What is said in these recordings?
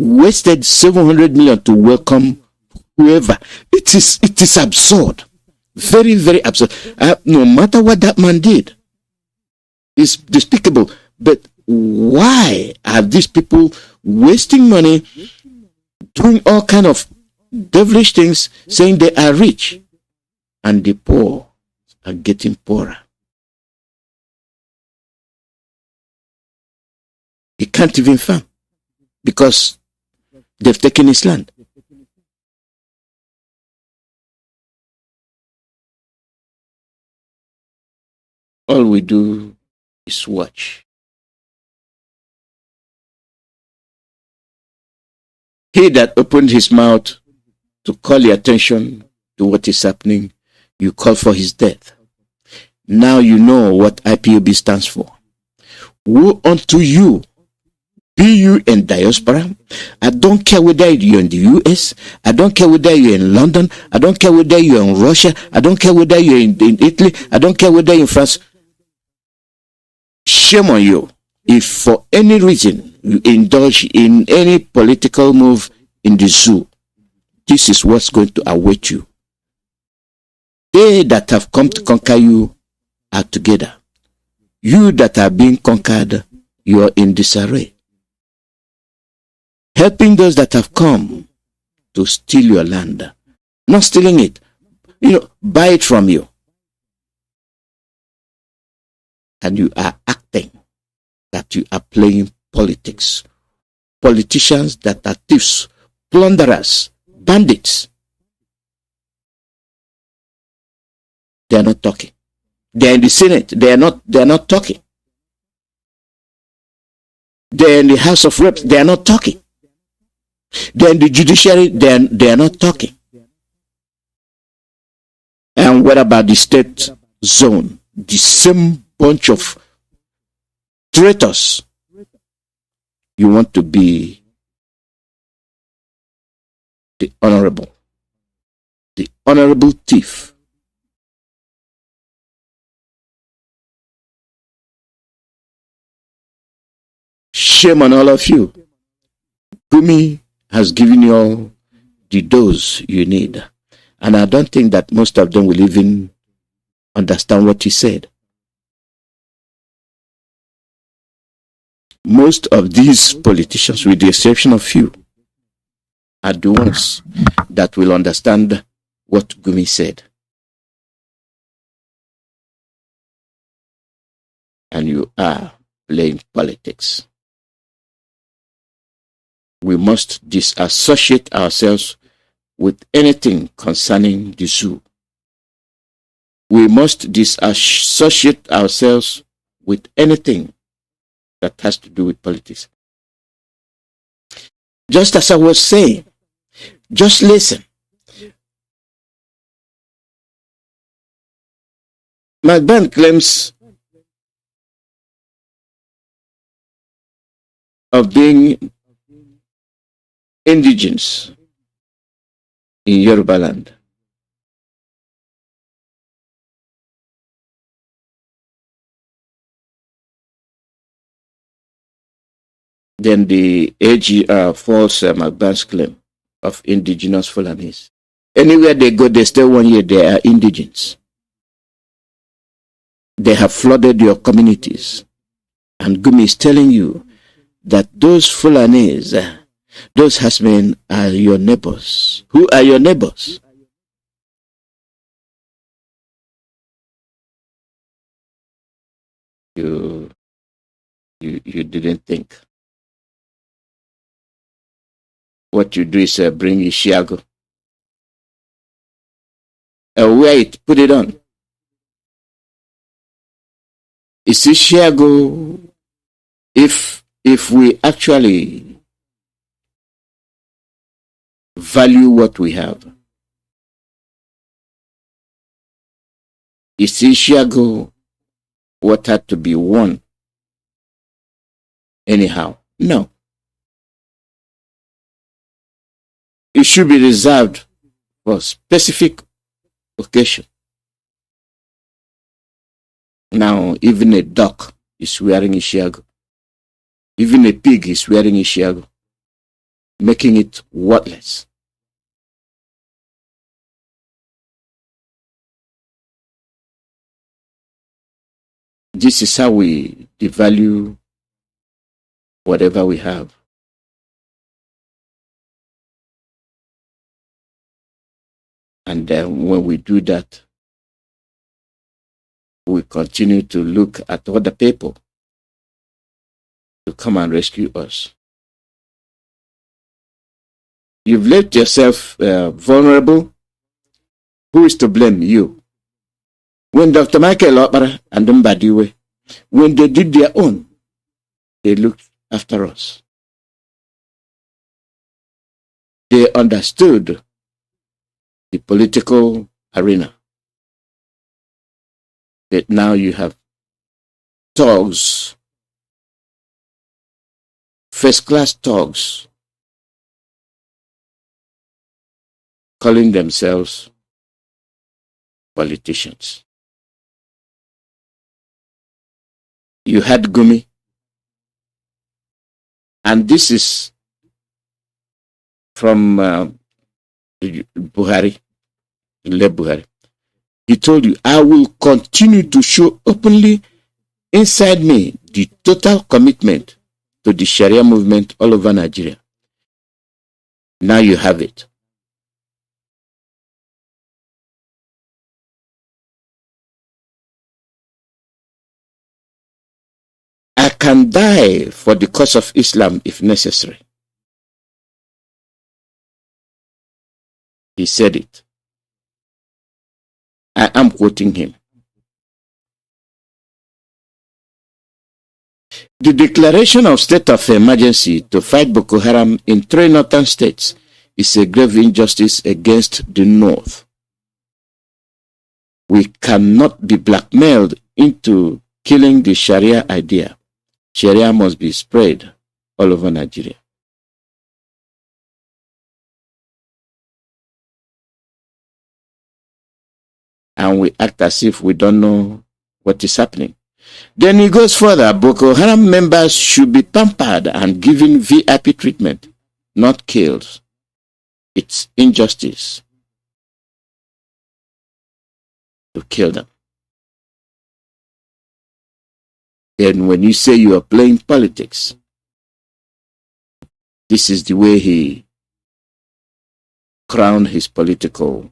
wasted 700 million to welcome whoever. It is absurd. Very, very absurd. No matter what that man did, it's despicable. But why are these people wasting money, doing all kind of devilish things, saying they are rich, and the poor are getting poorer? He can't even farm because they've taken his land. All we do is watch. He that opened his mouth to call your attention to what is happening, you call for his death. Now you know what IPOB stands for. Woe unto you, be you in diaspora. I don't care whether you're in the US. I don't care whether you're in London. I don't care whether you're in Russia. I don't care whether you're in Italy. I don't care whether you're in France. Shame on you if for any reason you indulge in any political move in the zoo. This is what's going to await you. They that have come to conquer you are together. You that are being conquered, you are in disarray. Helping those that have come to steal your land. Not stealing it. Buy it from you. And you are acting that you are playing politics. Politicians that are thieves, plunderers, bandits. They are not talking. They are in the Senate. They are not talking. They are in the House of Reps. They are not talking. They are in the judiciary. They are not talking. And what about the state zone? The same bunch of traitors. You want to be the honorable thief. Shame on all of you. Gumi has given you all the dose you need. And I don't think that most of them will even understand what he said. Most of these politicians, with the exception of few, are the ones that will understand what Gumi said. And you are playing politics. We must disassociate ourselves with anything concerning the zoo. We must disassociate ourselves with anything that has to do with politics. Just as I was saying, just listen. McBain claims of being indigenous in Yoruba land. Then the AGR falls McBain's claim of indigenous Fulanis. Anywhere they go, they stay 1 year, they are indigents. They have flooded your communities. And Gumi is telling you that those Fulanis, those Hasmen are your neighbors. Who are your neighbors? You didn't think. What you do is bring Ishiago. Wear it, put it on. Is Ishiago, if we actually value what we have, is Ishiago what had to be won anyhow? No. It should be reserved for specific occasion. Now, even a duck is wearing Ishiago. Even a pig is wearing Ishiago. making it worthless. This is how we devalue whatever we have. And then when we do that, we continue to look at other people to come and rescue us. You've left yourself vulnerable. Who is to blame? You. When Dr. Michael Opara and Mbadiwe, when they did their own, they looked after us. They understood the political arena. But now you have thugs, first-class thugs, calling themselves politicians. You had Gumi, and this is from Buhari, Buhari. He told you, I will continue to show openly inside me the total commitment to the Sharia movement all over Nigeria. Now you have it. I can die for the cause of Islam if necessary. He said it. I am quoting him. The declaration of state of emergency to fight Boko Haram in 3 northern states is a grave injustice against the North. We cannot be blackmailed into killing the Sharia idea. Sharia must be spread all over Nigeria. And we act as if we don't know what is happening. Then he goes further. Boko Haram members should be pampered and given VIP treatment, not killed. It's injustice to kill them. Then when you say you are playing politics, this is the way he crowned his political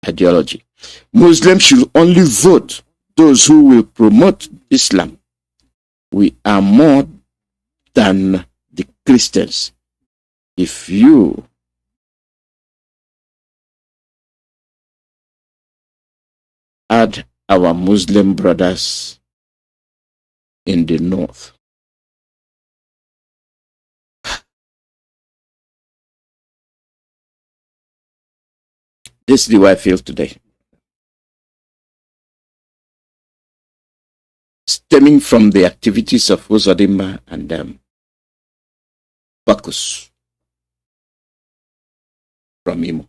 ideology. Muslims should only vote those who will promote Islam. We are more than the Christians. If you add our Muslim brothers in the North, this is the way I feel today. Stemming from the activities of Uzodimma and Bakus from Imo.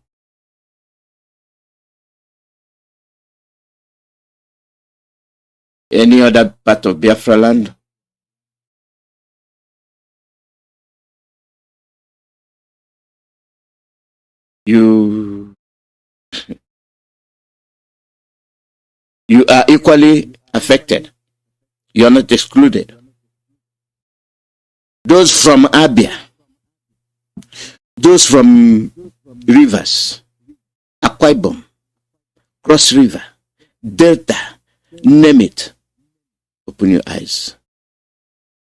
Any other part of Biafra land? You are equally affected. You are not excluded. Those from Abia, those from rivers, Akwa Ibom, Cross River, Delta, name it. Open your eyes.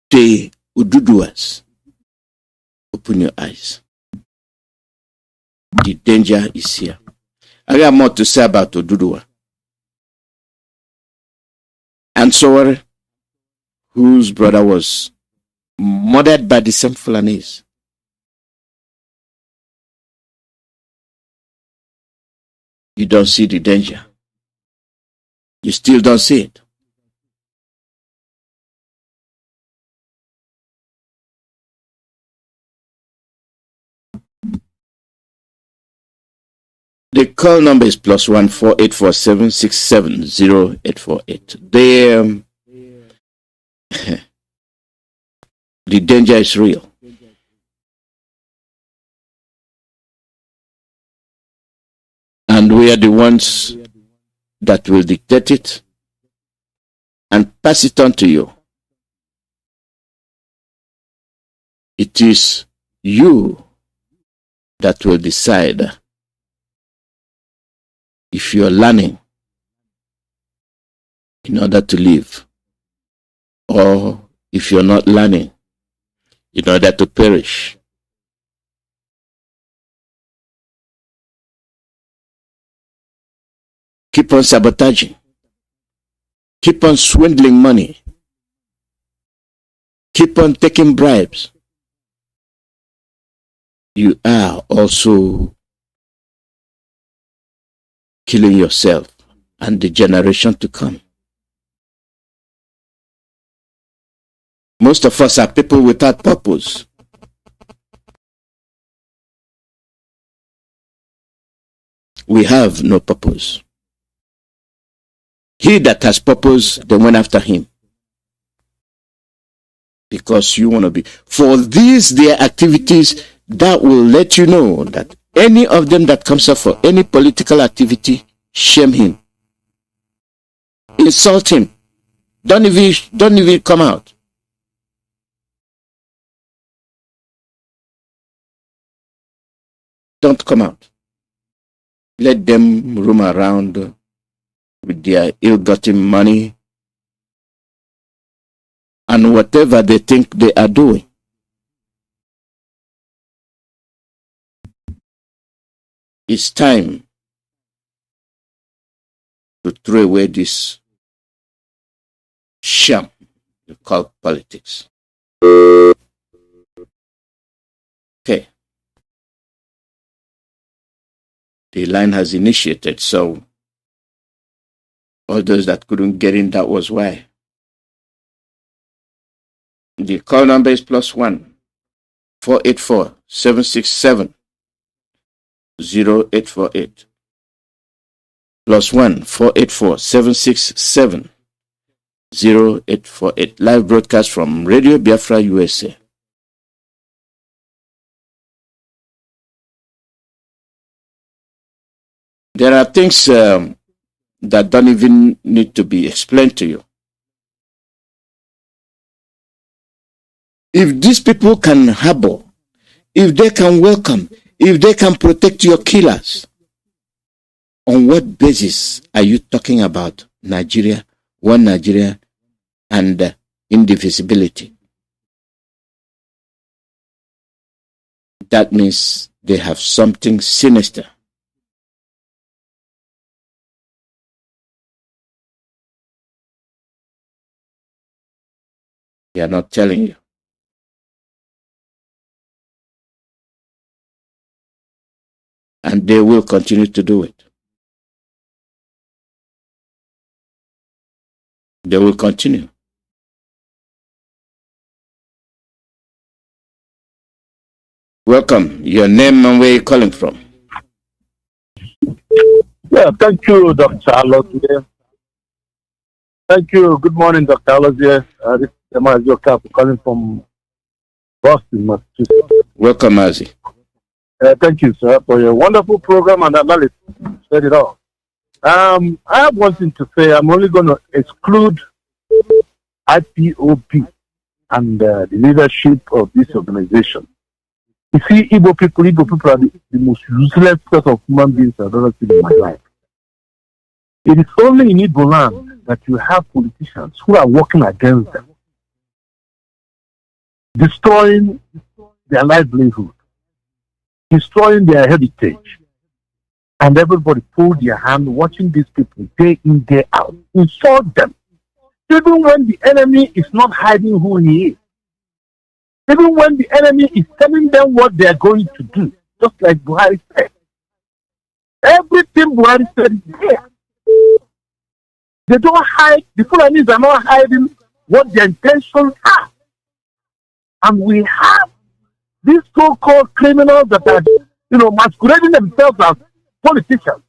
The Ududuwas, open your eyes. The danger is here. I have more to say about Ududuwa. And Sowore, whose brother was murdered by the same Fulanis. You don't see the danger. You still don't see it. The call number is +1 4847 670 848. The danger is real. And we are the ones that will dictate it and pass it on to you. It is you that will decide if you are learning in order to live, or if you're not learning in order to perish. Keep on sabotaging. Keep on swindling money. Keep on taking bribes. You are also killing yourself and the generation to come. Most of us are people without purpose. We have no purpose. He that has purpose, they went after him. Because you want to be. For these, their activities, that will let you know that any of them that comes up for any political activity, shame him. Insult him. Don't even come out. Don't come out. Let them roam around with their ill-gotten money and whatever they think they are doing. It's time to throw away this sham you call politics. Okay. The line has initiated, so all those that couldn't get in, that was why. The call number is +1 484 767 0848. +1 484 767 0848. Live broadcast from Radio Biafra, USA. There are things that don't even need to be explained to you. If these people can harbor, if they can welcome, if they can protect your killers, on what basis are you talking about Nigeria, one Nigeria, and indivisibility? That means they have something sinister. They are not telling you. And they will continue to do it. They will continue. Welcome. Your name and where you're calling from. Yeah, thank you, Dr. Alozie. Thank you. Good morning, Dr. Alozie. This is Mazi Alozie calling from Boston, Massachusetts. Welcome, Mazi. Thank you, sir, for your wonderful program and analysis. Said it all. I have one thing to say. I'm only going to exclude IPOB and the leadership of this organization. You see, Igbo people are the most useless set of human beings I've ever seen in my life. It is only in Igbo land that you have politicians who are working against them, destroying their livelihood, destroying their heritage, and everybody pulled their hand watching these people day in, day out, insult them, even when the enemy is not hiding who he is, even when the enemy is telling them what they are going to do, just like Buhari said. Everything Buhari said is there. They don't hide, the Fulanis are not hiding what their intentions are. And we have these so-called criminals that are, masquerading themselves as politicians,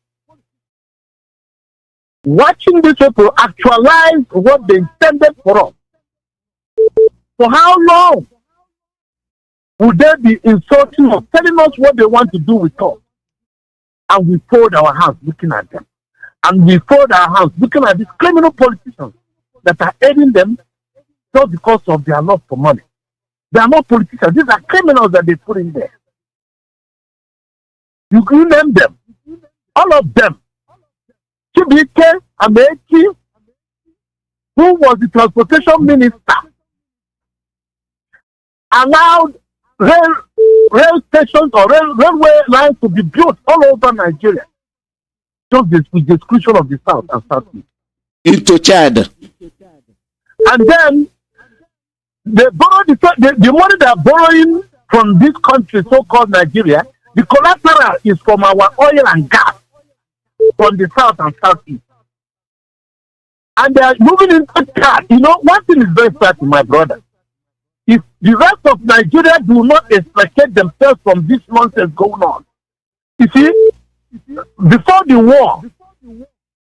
watching these people actualize what they intended for us. For how long Would they be insulting us, telling us what they want to do with us? And we fold our hands looking at them. And we fold our hands looking at these criminal politicians that are aiding them just because of their love for money. They are not politicians. These are criminals that they put in there. You can name them. All of them. Chibike Ameki, who was the transportation minister, allowed rail stations or railway lines to be built all over Nigeria, just with the exclusion of the South and Southeast. Into Chad. And then they borrow the money they are borrowing from this country, so-called Nigeria. The collateral is from our oil and gas from the South and Southeast. And they are moving into Chad. You know, one thing is very certain, my brother. If the rest of Nigeria do not extricate themselves from this nonsense going on, you see, before the war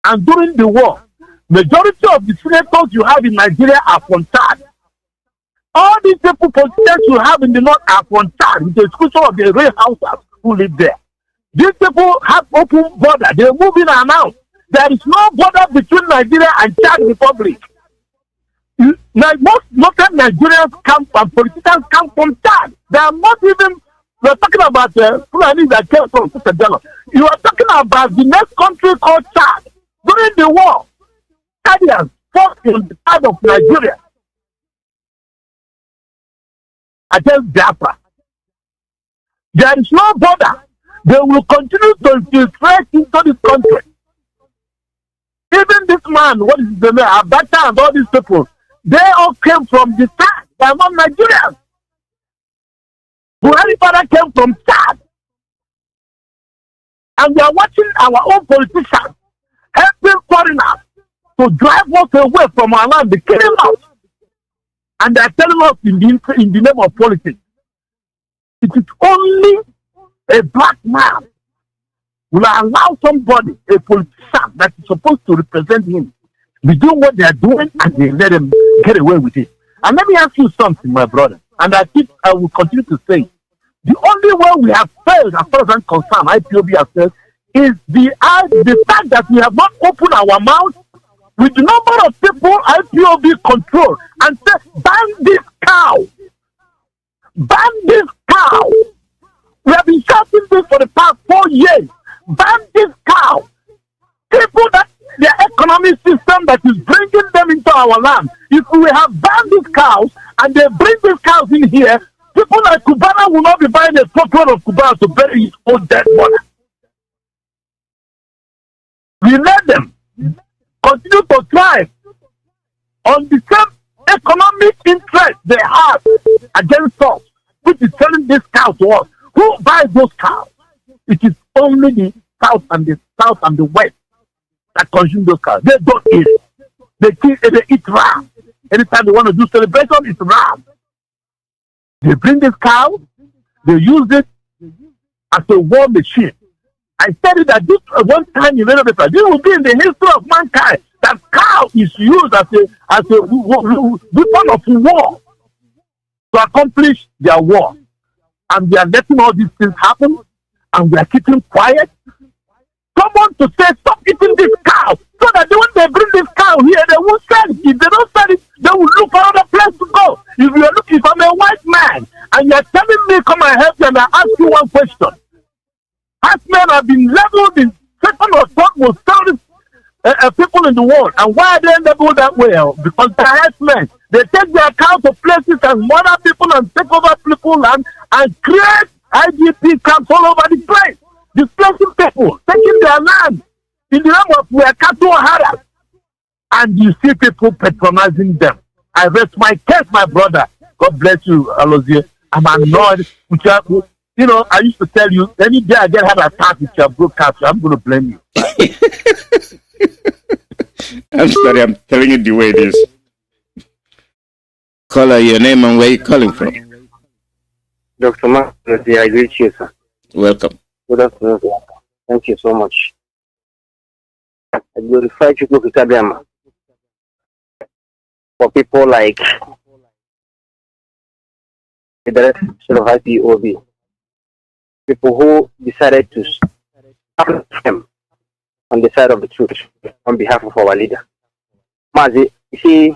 and during the war, majority of the senators you have in Nigeria are from Chad. All these people politicians you have in the north are from Chad, with the exclusion of the real houses who live there. These people have open border. They move in and out. There is no border between Nigeria and Chad Republic. Most Nigerians come and politicians come from Chad. They are not even. We're talking about Fulani that came from Kusadela. You are talking about the next country called Chad. During the war, Chadians fought in the side of Nigeria against Biafra. There is no border. They will continue to infiltrate into this country. Even this man, what is the name, Abacha and all these people, they all came from the Chad. They are not Nigerians. Buhari father came from Chad. And we are watching our own politicians helping foreigners to drive us away from our land. They kill us. And they are telling us in the name of politics. It is only a black man will allow somebody, a politician that is supposed to represent him, be doing what they are doing and they let them get away with it. And let me ask you something, my brother, and I will continue to say, the only way we have failed as far as I'm concerned, IPOB has failed, is the fact that we have not opened our mouth with the number of people IPOB control and say, ban this cow. Ban this cow. We have been shouting this for the past 4 years. Ban this cow. People that their economic system that is bringing them into our land. If we have banned these cows and they bring these cows in here, people like Cubana will not be buying a truckload of Cubana to bury his own dead mother. We let them continue to thrive on the same economic interest they have against us, which is selling this cow to us. Who buys those cows? It is only the South and the West that consume those cows. They don't eat it. They eat ram. Anytime they want to do celebration, it's ram. They bring this cow, they use it as a war machine. I said it that this one time in Radio Biafra, this will be in the history of mankind that cow is used as a weapon of war to accomplish their war. And we are letting all these things happen, and we are keeping quiet. Someone to say, stop eating this cow, so that when they bring this cow here, they won't sell it. If they don't sell it, they will look for another place to go. If I'm a white man, and you're telling me, come and help you, and I ask you one question. Herdsmen have been leveled in second or third most terrorist people in the world. And why are they leveled that way? Because they're herdsmen. They take their cow to places and murder people and take over people's land and create IGP camps all over the place. Displacing people, taking their land in the name of where cattle harass. And you see people patronizing them. I rest my case, my brother. God bless you, Alozie. I'm annoyed with you. You know, I used to tell you, any day I get had a attack with your broadcast, I'm going to blame you. I'm sorry, I'm telling you the way it is. Caller, your name and where you calling from? Dr. Mazi Alozie, I greet you, sir. Welcome. Good afternoon. Thank you so much. I glorify you, Dr. for people like the director of IPOB, people who decided to stand him on the side of the truth on behalf of our leader. Mazi, you see,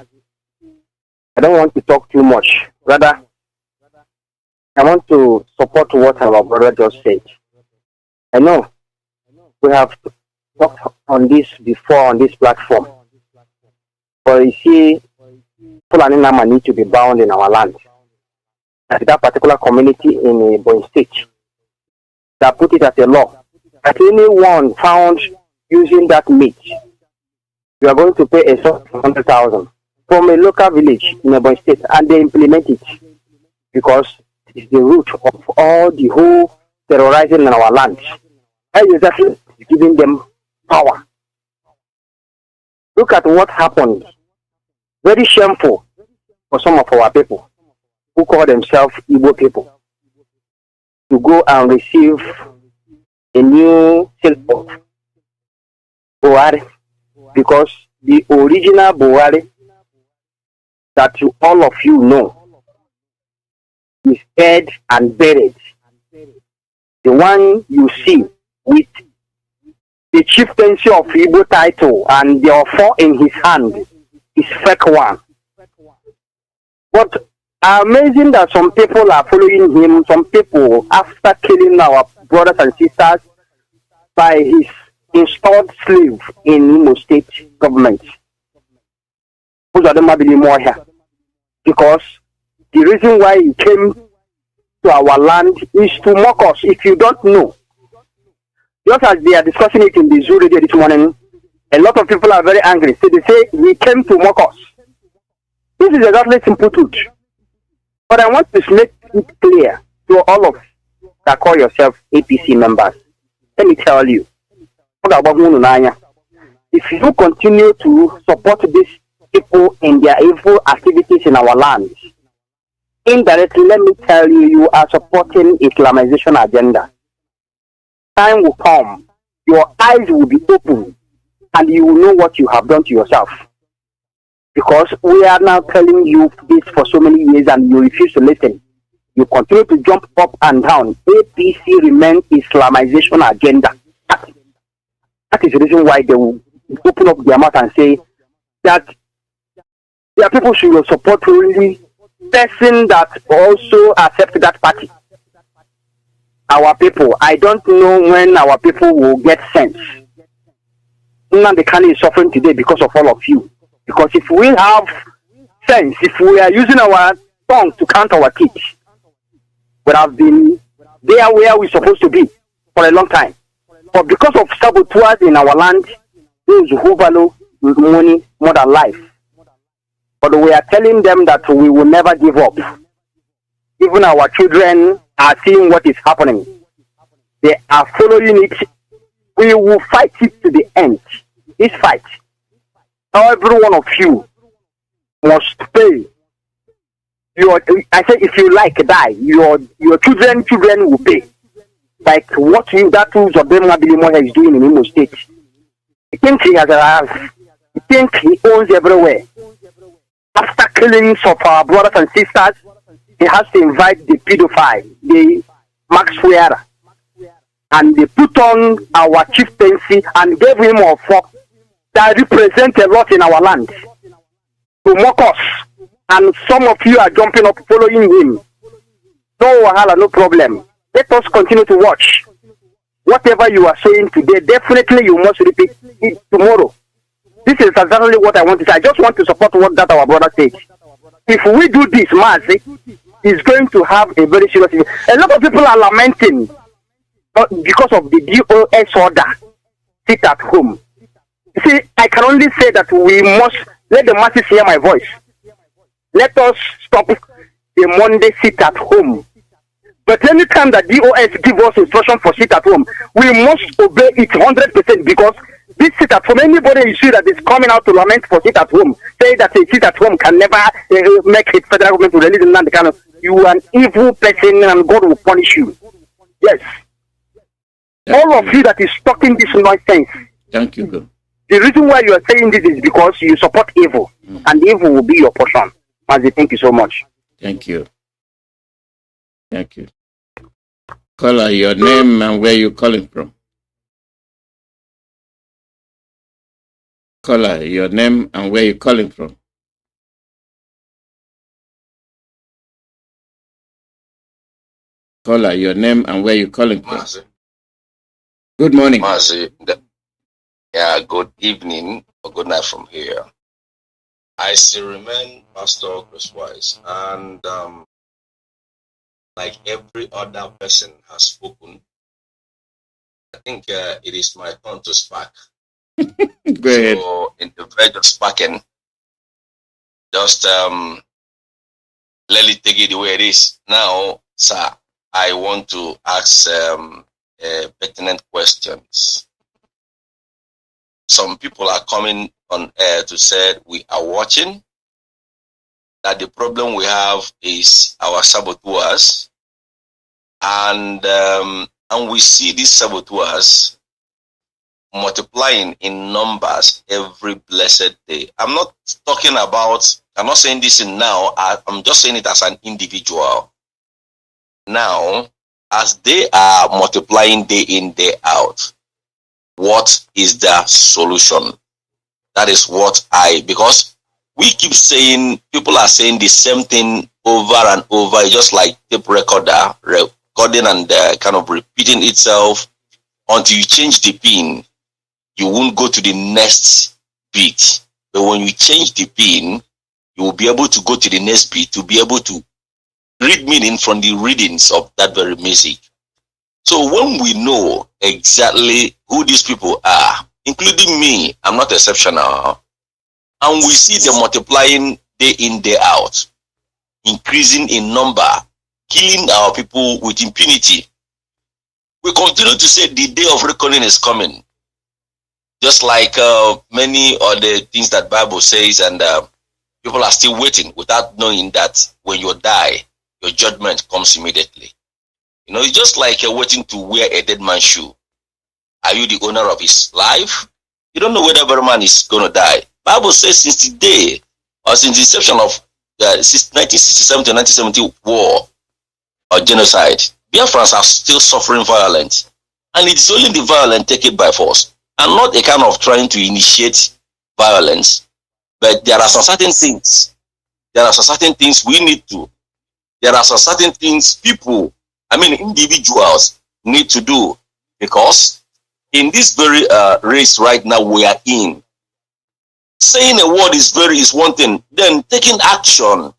I don't want to talk too much. Rather, I want to support what our brother just said. I know we have talked on this before on this platform, but you see, Fulani Nama need to be bound in our land. And that particular community in Ebonyi State that put it as a law that anyone found using that meat, you are going to pay a sum of 100,000 from a local village in Ebonyi State, and they implement it because it's the root of all the whole terrorizing in our land. And exactly giving them power. Look at what happened. Very shameful for some of our people who call themselves Igbo people to go and receive a new silkboard Buhari, because the original Buhari that all of you know is dead and buried. The one you see with the chieftaincy of Igbo title and the offer in his hand is fake one. But amazing that some people are following him. Some people, after killing our brothers and sisters by his installed slave in Imo State government, who's are more here, because the reason why he came to our land is to mock us. If you don't know, just as they are discussing it in the Zoo radio this morning, a lot of people are very angry. So they say he came to mock us. This is exactly simple truth. But I want to make it clear to all of that call yourself APC members. Let me tell you, if you continue to support these people in their evil activities in our land, indirectly, let me tell you, you are supporting Islamization agenda. Time will come, your eyes will be open, and you will know what you have done to yourself. Because we are now telling you this for so many years and you refuse to listen. You continue to jump up and down. APC remains Islamization agenda. That is the reason why they will open up their mouth and say that their people should support only person that also accept that party. Our people, I don't know when our people will get sense. Nnamdi Kanu is suffering today because of all of you. Because if we have sense, if we are using our tongue to count our teeth, we have been there where we're supposed to be for a long time. But because of saboteurs in our land, those who value money more than life. But we are telling them that we will never give up. Even our children are seeing what is happening. They are following it. We will fight it to the end. This fight, every one of you must pay. I said, if you like, die. Your children will pay. Like what that rules of them is doing in Imo State. He thinks he has arrived. He thinks he owns everywhere. After killings of our brothers and sisters, he has to invite the pedophile, the Max Fuera, and they put on our chieftaincy and gave him a fork that represent a lot in our land to mock us. And some of you are jumping up following him. No wahala, no problem. Let us continue to watch. Whatever you are saying today, definitely you must repeat it tomorrow. This is exactly what I want to say. I just want to support what that our brother said. If we do this, Mazi is going to have a very serious effect. A lot of people are lamenting because of the DOS order. Sit at home. You see, I can only say that we must let the masses hear my voice. Let us stop the Monday sit at home. But anytime that DOS give us instruction for sit at home, we must obey it 100% because this sit at home, anybody you see that is coming out to lament for sit at home, say that a sit at home can never make it federal government to release Nnamdi Kanu. You are an evil person and God will punish you. Yes. All of you that is talking this nonsense. Thank you, God. The reason why you are saying this is because you support evil, and evil will be your portion. Mazi, thank you so much. Thank you. Thank you. Caller, your name and where you calling from. Caller, your name and where you calling from. Caller, your name and where you calling from. Mazi. Good morning. Mazi. Yeah, good evening or good night from here. I still remain Pastor Chris Wise, and like every other person has spoken, I think it is my turn to spark. Go ahead. So, in the verge of sparking, just let it take it the way it is. Now, sir, I want to ask pertinent questions. Some people are coming on air to say we are watching, that the problem we have is our saboteurs, and we see these saboteurs multiplying in numbers every blessed day. I'm not saying this in now, I'm just saying it as an individual. Now, as they are multiplying day in, day out, what is the solution? That is because we keep saying, people are saying the same thing over and over, just like tape recorder, recording and kind of repeating itself until you change the pin. You won't go to the next beat. But when you change the pin, you will be able to go to the next beat to be able to read meaning from the readings of that very music. So when we know exactly who these people are, including me, I'm not exceptional, and we see them multiplying day in, day out, increasing in number, killing our people with impunity, we continue to say the day of reckoning is coming. Just like many other things that Bible says, and people are still waiting without knowing that when you die, your judgment comes immediately. You know, it's just like you're waiting to wear a dead man's shoe. Are you the owner of his life? You don't know whether every man is going to die. Bible says since the day, or since the inception of 1967 to 1970 war or genocide, Biafrans are still suffering violence. And it's only the violent take it by force, and not a kind of trying to initiate violence. But there are some certain things. There are some certain things we need to. There are some certain things individuals need to do, because in this very race right now we are in, saying a word is one thing, then taking action,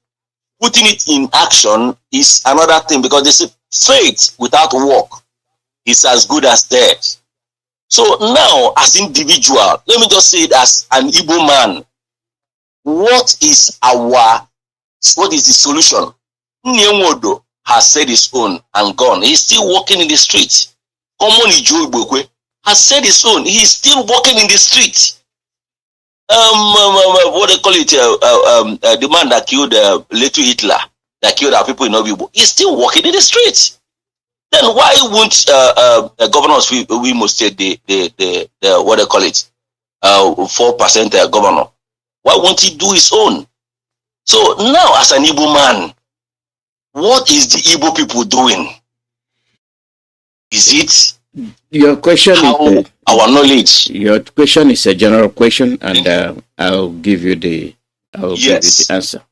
putting it in action is another thing, because they say faith without work is as good as dead. So now, as individual, let me just say it as an Igbo man, what is the solution? Nyemodo has said his own and gone. He's still walking in the street. Common Ijo Igbokwe has said his own. He's still walking in the street. What they call it? The man that killed little Hitler, that killed our people in Obibo, he's still walking in the street. Then why won't governors we must say the what they call it 4% governor? Why won't he do his own? So now, as an Igbo man, what is the Igbo people doing? Is it your question? Our knowledge. Your question is a general question, and I'll give you the answer.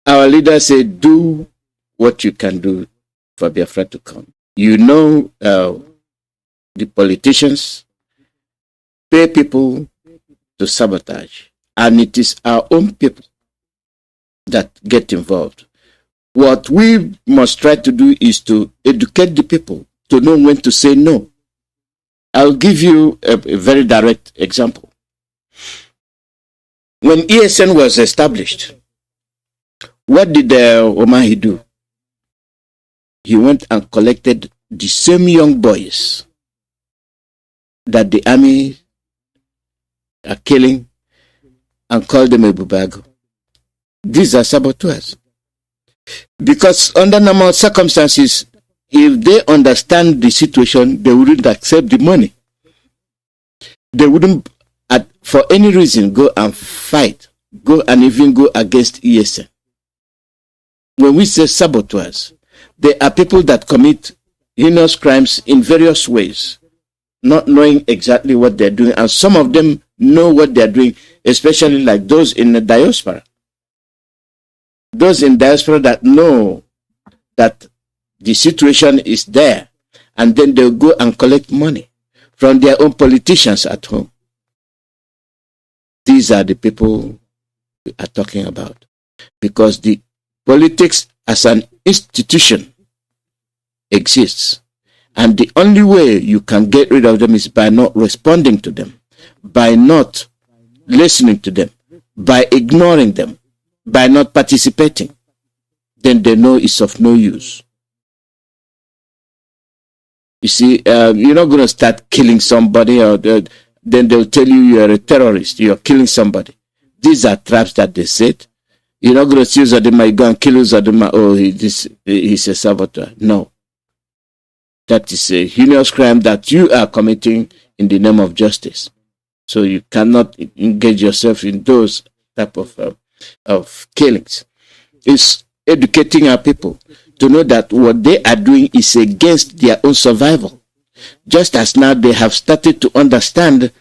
Our leader said, "Do what you can do for Biafra to come." You know, the politicians pay people to sabotage, and it is our own people that get involved. What we must try to do is to educate the people to know when to say no. I'll give you a very direct example. When ESN was established, what did Omahi do? He went and collected the same young boys that the army are killing and called them Ebubago. These are saboteurs. Because under normal circumstances, if they understand the situation, they wouldn't accept the money. They wouldn't, for any reason, go and fight, go and even go against ESN. when we say saboteurs, they are people that commit heinous crimes in various ways, not knowing exactly what they're doing. And some of them know what they're doing, especially like those in the diaspora. Those in diaspora that know that the situation is there, and then they'll go and collect money from their own politicians at home. These are the people we are talking about. Because the politics as an institution exists. And the only way you can get rid of them is by not responding to them, by not listening to them, by ignoring them, by not participating. Then they know it's of no use. You see, you're not going to start killing somebody, or then they'll tell you you're a terrorist, you're killing somebody. These are traps that they set. You're not going to see Uzodimma, you go and kill Uzodimma, oh, he's a saboteur. No. That is a heinous crime that you are committing in the name of justice. So you cannot engage yourself in those type of killings. It's educating our people to know that what they are doing is against their own survival. Just as now they have started to understand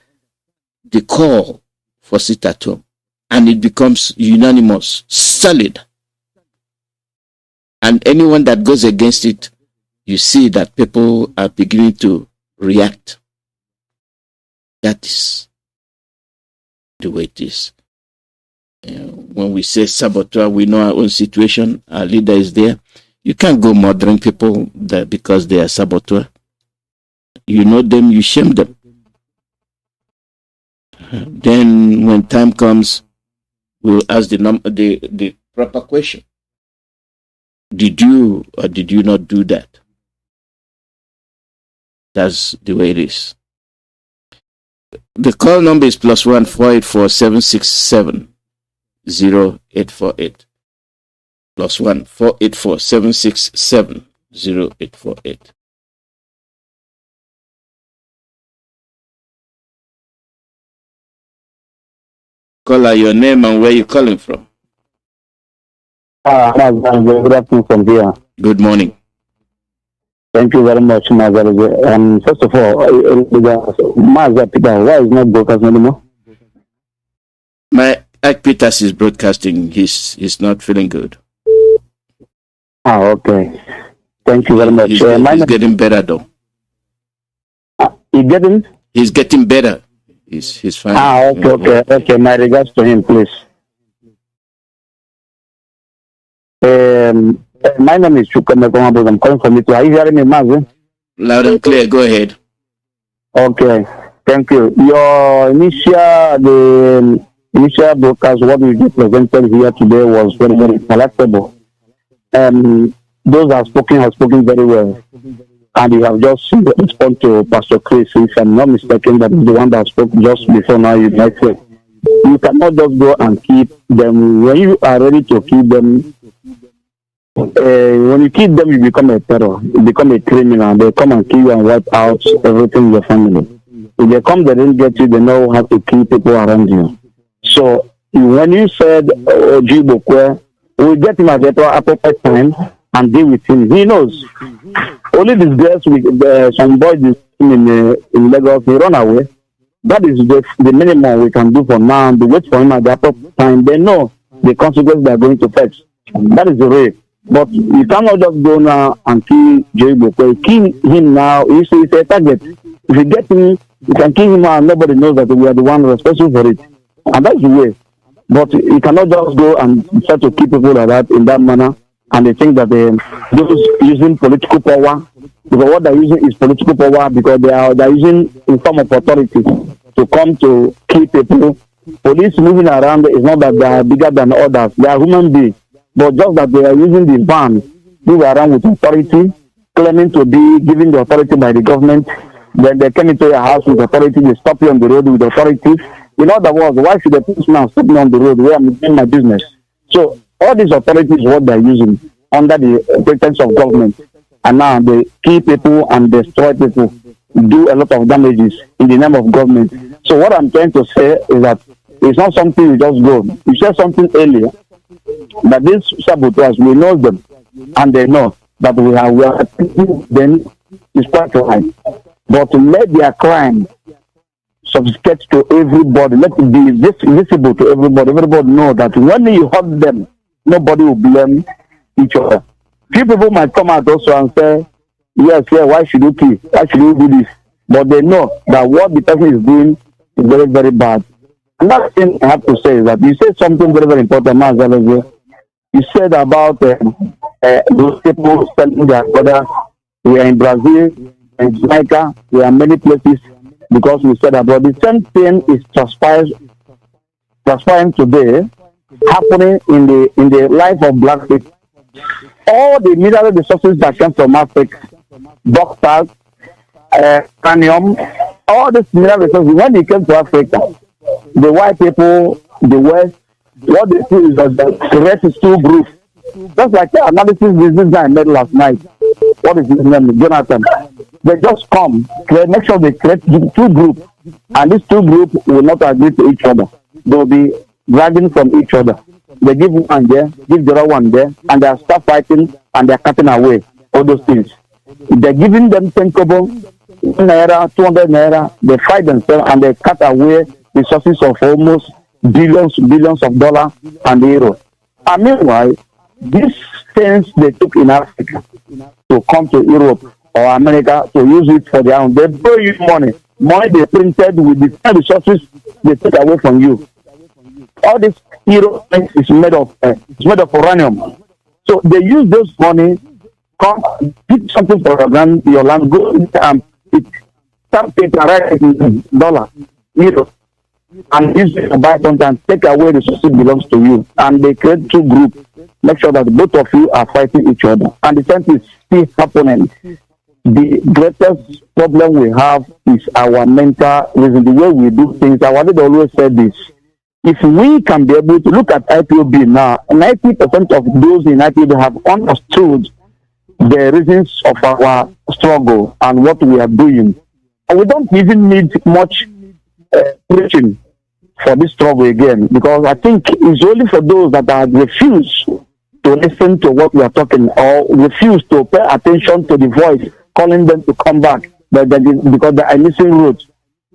the call for sit at home. And it becomes unanimous, solid. And anyone that goes against it, you see that people are beginning to react. That is the way it is. When we say saboteur, we know our own situation. Our leader is there. You can't go murdering people because they are saboteur. You know them, you shame them. Then when time comes, we'll ask the proper question. Did you or did you not do that? That's the way it is. The call number is +1 484 767 0848. +1 484 767 0848. Caller, your name and where you calling from? Good afternoon from here. Good morning. Thank you very much, Mazi Alozie. First of all, Mazi Peter, why is not broadcasting anymore? My Ike Peters is broadcasting. He's not feeling good. Okay. Thank you very much. He's getting better though. He's getting better. He's fine. Okay. My regards to him, please. My name is Chukwemeko. I'm calling from it. Are you hearing me, Mazi? Loud and clear. Go ahead. Okay. Thank you. Your initial broadcast, what we just presented here today, was very, very palatable. Those have spoken very well. And you have just responded to Pastor Chris, if I'm not mistaken, that is the one that spoke just before now, you might say. You cannot just go and keep them. When you are ready to keep them, when you keep them, you become a terror. You become a criminal. They come and kill you and wipe out everything in your family. If they come, they didn't get you, they know how to kill people around you. So, when you said, Jibokwe, we get him at the appropriate time and deal with him. He knows. Only disgrace with some boys in Lagos, they run away. That is the minimum we can do for now. They wait for him at the appropriate time. They know the consequences they are going to face. That is the way. But you cannot just go now and kill Jibokwe. Kill him now. It's a target. If you get him, you can kill him and nobody knows that we are the one responsible for it. And that's the way. But you cannot just go and try to keep people like that in that manner. And they think that those using political power, because what they're using is political power, because they're using in form of authority to come to kill people. Police moving around is not that they are bigger than others. They are human beings. But just that they are using the van, move around with authority, claiming to be given the authority by the government. Then they come into your house with authority, they stop you on the road with authority. In other words, why should the policeman stop me on the road where I'm doing my business? So all these authorities, what they're using under the pretense of government, and now they kill people and destroy people, do a lot of damages in the name of government. So what I'm trying to say is that it's not something you just go. You said something earlier that these saboteurs, we know them, and they know that we are then it's quite right. But to let their crime sophisticate to everybody, let it be visible to everybody. Everybody know that when you hurt them, nobody will blame each other. Few people might come out also and say, yes, why should you kill? Why should you do this? But they know that what the person is doing is very, very bad. Another thing I have to say is that you said something very, very important, Mazi Alozie. You said about those people selling their brother. We are in Brazil, in Jamaica, we are in many places because we said about the same thing is transpiring today, happening in the life of black people. All the mineral resources that came from Africa, doctors, uranium, all these mineral resources, when they came to Africa, the white people, the West, what they do is that the rest is two groups. Just like the analysis this guy made last night. What is his name? Jonathan. They just come, make sure they create two groups, and these two groups will not agree to each other. They will be dragging from each other. They give one there, give the other one there, and they start fighting, and they're cutting away all those things. They're giving them 10 kobo, 1 naira, 200 naira. They fight themselves, and they cut away resources of almost billions of dollars and euros. And meanwhile, these things they took in Africa to come to Europe or America to use it for their own, they borrow you money they printed with the same resources they take away from you. All this euro is made of uranium. So they use those money, come pick something for your land, go and pick something to write in dollar, euro, and use it to buy something and take away the resources belongs to you. And they create two groups. Make sure that both of you are fighting each other. And the same thing is still happening. The greatest problem we have is our mental reason, the way we do things. Our leader always said this. If we can be able to look at IPOB now, 90% of those in IPOB have understood the reasons of our struggle and what we are doing. And we don't even need much preaching for this struggle again, because I think it's only for those that have refused to listen to what we are talking or refuse to pay attention to the voice calling them to come back because they are missing roads.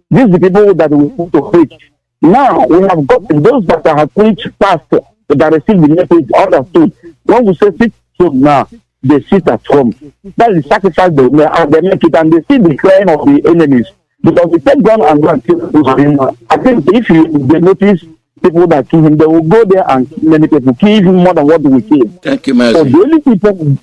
These are the people that we want to preach. Now we have got those that have preached past that receive the message understood. When we say sit home now, they sit at home. That is the sacrifice they make, and they make it, and they see the crying of the enemies. Because we take gun and go and kill people. I think if they notice people that kill him, they will go there and kill many people, kill even more than what we kill. Thank you, Mazi. So the only people,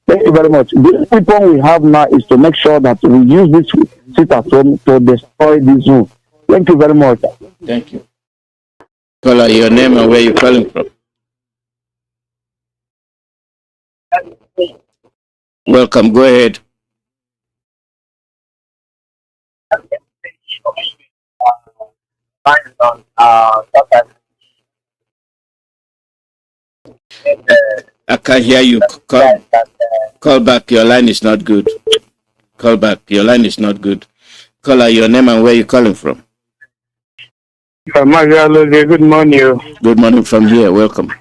thank you very much. The only people we have now is to make sure that we use this sit at home to destroy this zoo. Thank you very much. Thank you. Caller, your name and where you're calling from. Welcome. Go ahead. I can't hear you. Call back. Your line is not good. Call back. Your line is not good. Caller, your name and where you calling from. Mazi Alozie, good morning. Good morning from here. Welcome.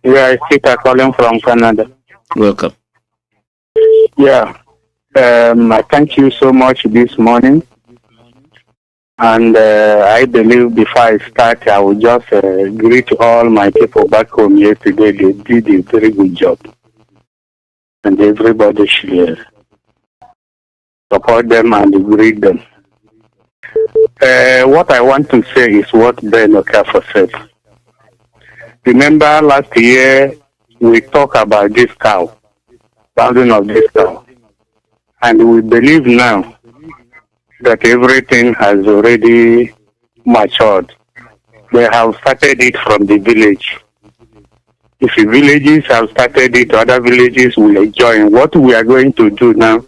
Yeah, I speak calling from Canada. Welcome. Yeah. I thank you so much this morning. And I believe before I start, I will just greet all my people back home yesterday. They did a very good job. And everybody should support them and greet them. What I want to say is what Ben Okafor said. Remember last year, we talked about this cow, thousands of this cow. And we believe now that everything has already matured. They have started it from the village. If the villages have started it, other villages will join. What we are going to do now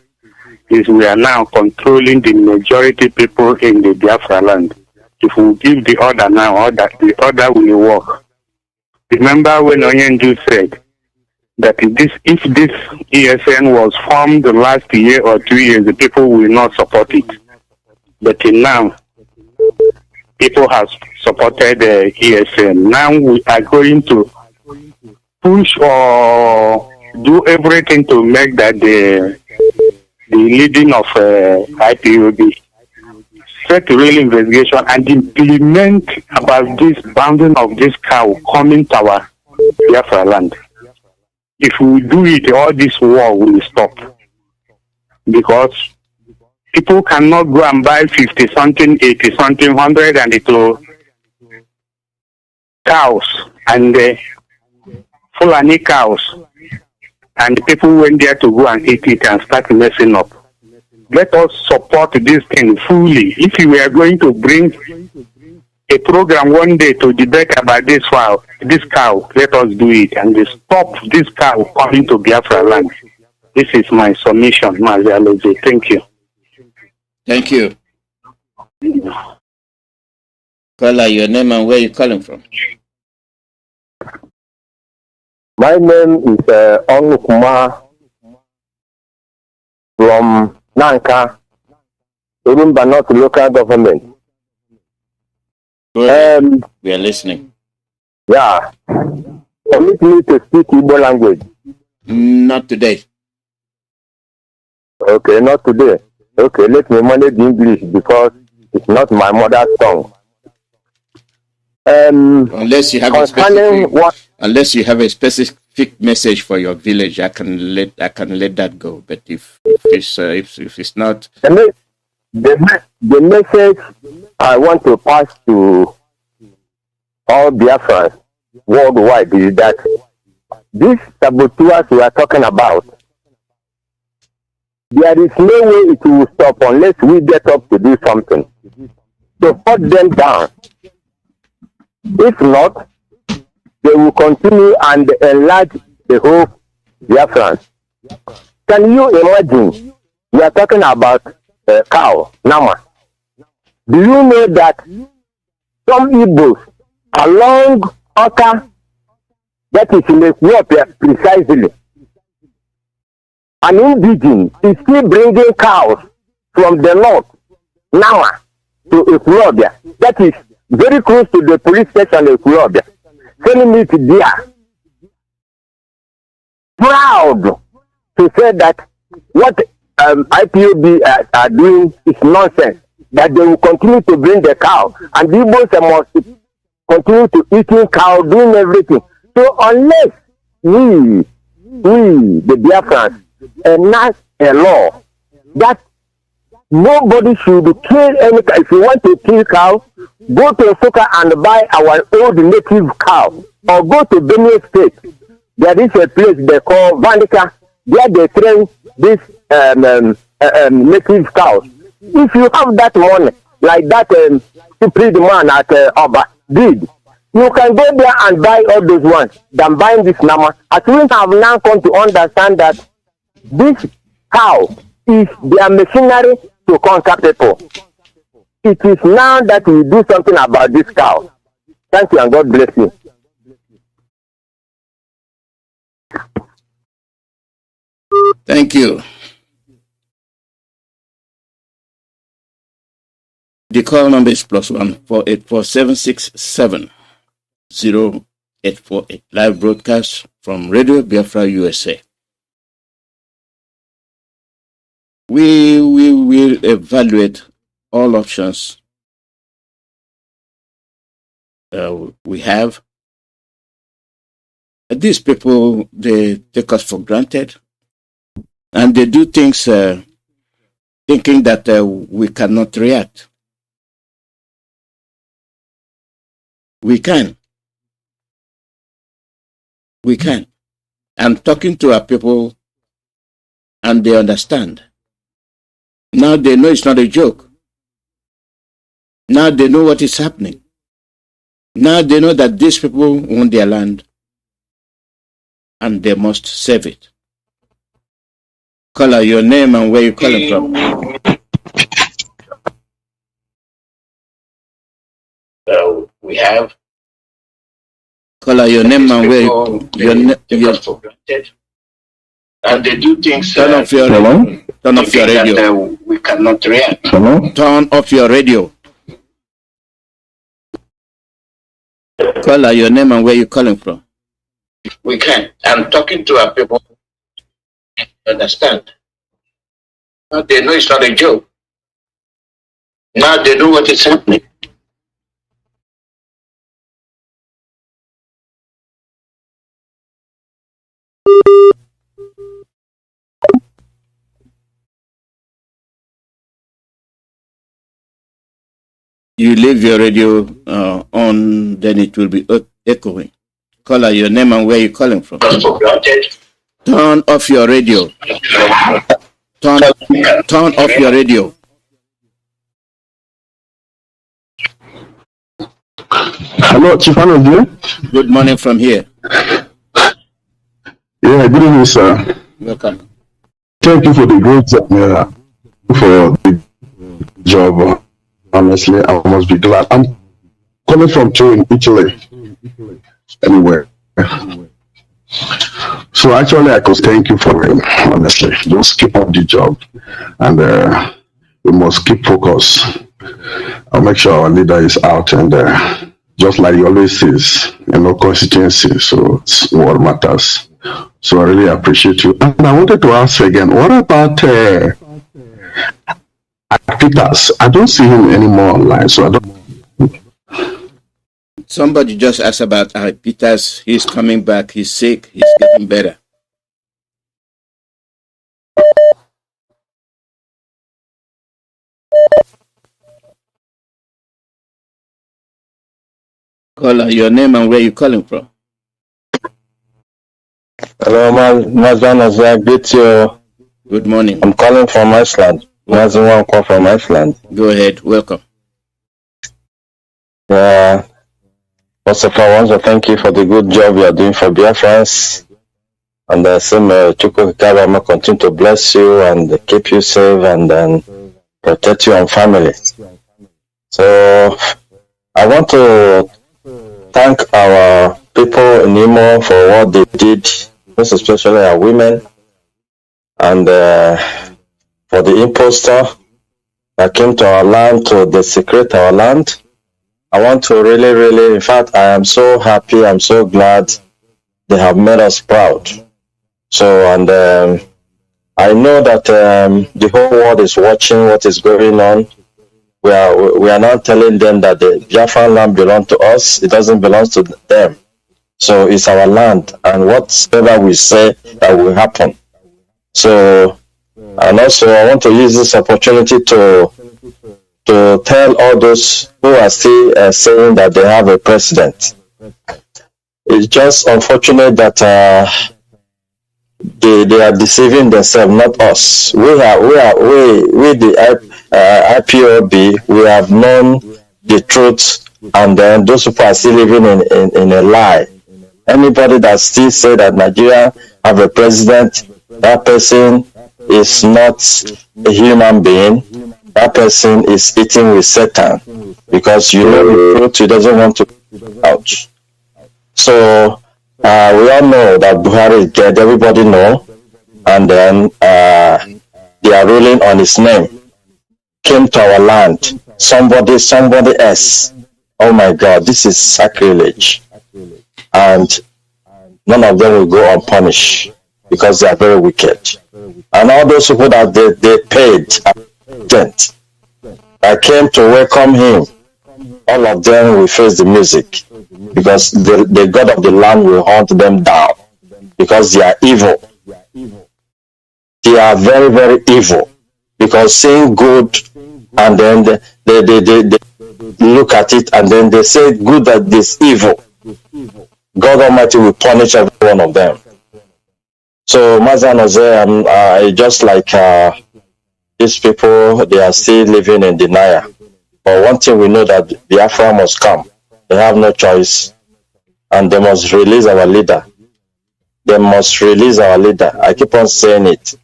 is we are now controlling the majority people in the Biafra land. If we give the order now, the order will work. Remember when Onyendu said that if this ESN was formed last year or 2 years, the people will not support it. But now, people have supported the ESN. Now we are going to push or do everything to make that the leading of IPOB set a real investigation and implement about this bounding of this cow coming to our Biafra land. If we do it, all this war will stop. Because people cannot go and buy 50-something, 80-something, 100 and it will cows and Fulani cows. And people went there to go and eat it and start messing up. Let us support this thing fully. If we are going to bring a program one day to debate about this cow, let us do it and stop this cow coming to Biafra land. This is my submission, Mazi Alozie. Thank you. Thank you. Caller, your name and where you calling from? My name is Onukuma from Nanka, Urumba North Local Government. We are listening. Yeah. Permit me to speak Igbo language. Not today. Okay, not today. Okay, let me manage English because it's not my mother's tongue. Unless you have a specific message for your village, I can let that go. But if it's not, the message I want to pass to all Biafrans worldwide is that these saboteurs we are talking about, there is no way it will stop unless we get up to do something to put them down. If not, they will continue and enlarge the whole Biafrans. Can you imagine? We are talking about cow, Nama. Do you know that some Igbos along Oka, that is in Ethiopia precisely, an indigene is still bringing cows from the north, Nama, to Ethiopia. That is very close to the police station in Ethiopia. Sending it there. Proud to say that what IPOB are doing is nonsense. That they will continue to bring the cow. And the Igbos must continue to eating cow, doing everything. So unless we the Biafrans, enact a law that nobody should kill any cow. If you want to kill cow, go to Soka and buy our old native cow. Or go to Benue State. There is a place they call Vandika. There they train these native cows. If you have that money, like that stupid man at Oba did, you can go there and buy all those ones than buying this Nama. As we have now come to understand that this cow is their machinery to conquer people. It is now that we do something about this cow. Thank you and God bless you. Thank you. The call number is +1 484-767-0848. Live broadcast from Radio Biafra, USA. We will evaluate all options we have. These people, they take us for granted, and they do things thinking that we cannot react. We can. I'm talking to our people, and they understand. Now they know it's not a joke. Now they know what is happening. Now they know that these people own their land, and they must save it. Caller, your name and where you calling from. We have. Caller, your name and where you and they do things. Turn off your radio. Turn off your radio. We cannot react. Turn off your radio. Caller, your name and where you calling from. We can. I'm talking to our people. Understand? Now they know it's not a joke. Now they know what is happening. You leave your radio on, then it will be echoing. Caller, your name and where you're calling from. Turn off your radio. Turn off your radio. Hello, Chief Alozie. Good morning from here. Yeah, good evening, sir. Welcome. Thank you for the great job, for the job. Honestly, I must be glad. I'm coming from Turin, Italy. Anyway. So actually, I could thank you for it, honestly. Just keep up the job. And we must keep focus. I'll make sure our leader is out and just like he always says, consistency. So it's what matters. So I really appreciate you. And I wanted to ask again, what about Peters? I don't see him anymore online, so I don't. Somebody just asked about Peters. He's coming back. He's sick. He's getting better. Caller, your name and where you calling from? Hello, Mazi Alozie. Greet you. Good morning. I'm calling from Iceland. Mazi Nnamdi from Iceland. Go ahead. Welcome. Yeah. First of all, I want to thank you for the good job you are doing for Biafrans. And same Chukwu Kikaba continue to bless you and keep you safe and then protect you and family. So I want to thank our people in Imo for what they did, most especially our women, and for the imposter that came to our land to desecrate our land. I want to really, in fact, I am so happy, I'm so glad they have made us proud. So, and I know that the whole world is watching what is going on. We are not telling them that the Biafran land belongs to us. It doesn't belong to them. So it's our land, and whatever we say, that will happen. So, and also I want to use this opportunity to tell all those who are still saying that they have a president. It's just unfortunate that they are deceiving themselves, not us. We the IPOB, we have known the truth, and then those people are still living in a lie. Anybody that still say that Nigeria have a president, that person is not a human being. That person is eating with Satan, because you know the truth, he doesn't want to out. So we all know that Buhari is dead, everybody know, and then they are ruling on his name. Came to our land, somebody else. Oh my God, this is sacrilege. And none of them will go unpunished because they are very wicked. And all those people that they paid, I came to welcome him. All of them will face the music, because the God of the land will hunt them down, because they are evil. They are very, very evil, because seeing good and then they look at it and then they say good that this evil. God Almighty will punish every one of them. So Mazi Alozie, I just like these people, they are still living in denial. But one thing we know, that Biafra must come. They have no choice. And they must release our leader. They must release our leader. I keep on saying it.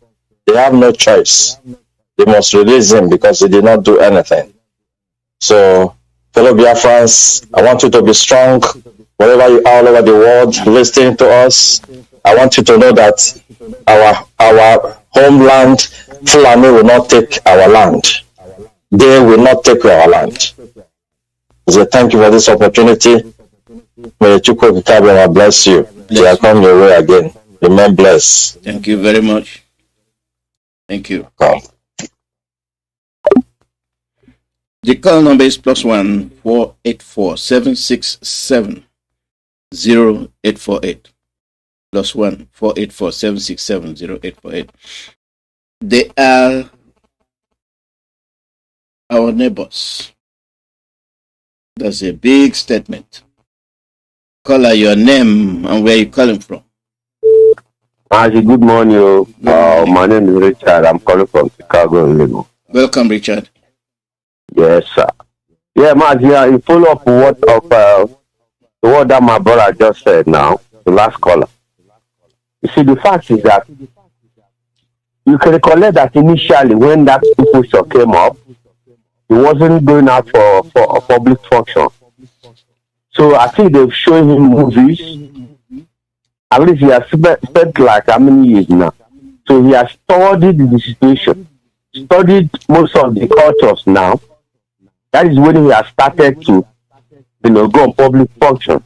They have no choice. They must release him, because he did not do anything. So, fellow Biafrans, I want you to be strong. Wherever you are all over the world listening to us, I want you to know that our homeland, Fulani, will not take our land. They will not take our land. So thank you for this opportunity. May Chukwu Kabema bless you. Till come your way again. Remain blessed. Thank you very much. Thank you. Come. The call number is +1 484 767 0848. +1 484 767 0848. They are our neighbors. That's a big statement. Caller, your name and where you calling from. Mazi, good morning. My name is Richard. I'm calling from Chicago, Illinois. Welcome, Richard. Yes, sir. Yeah, Mazi, you follow up what that my brother just said now, the last caller. You see, the fact is that you can recollect that initially when that people show came up, he wasn't going out for a public function. So I think they've shown him movies. At least he has spent like how many years now. So he has studied the situation, studied most of the cultures now. That is when he has started to, go on public function.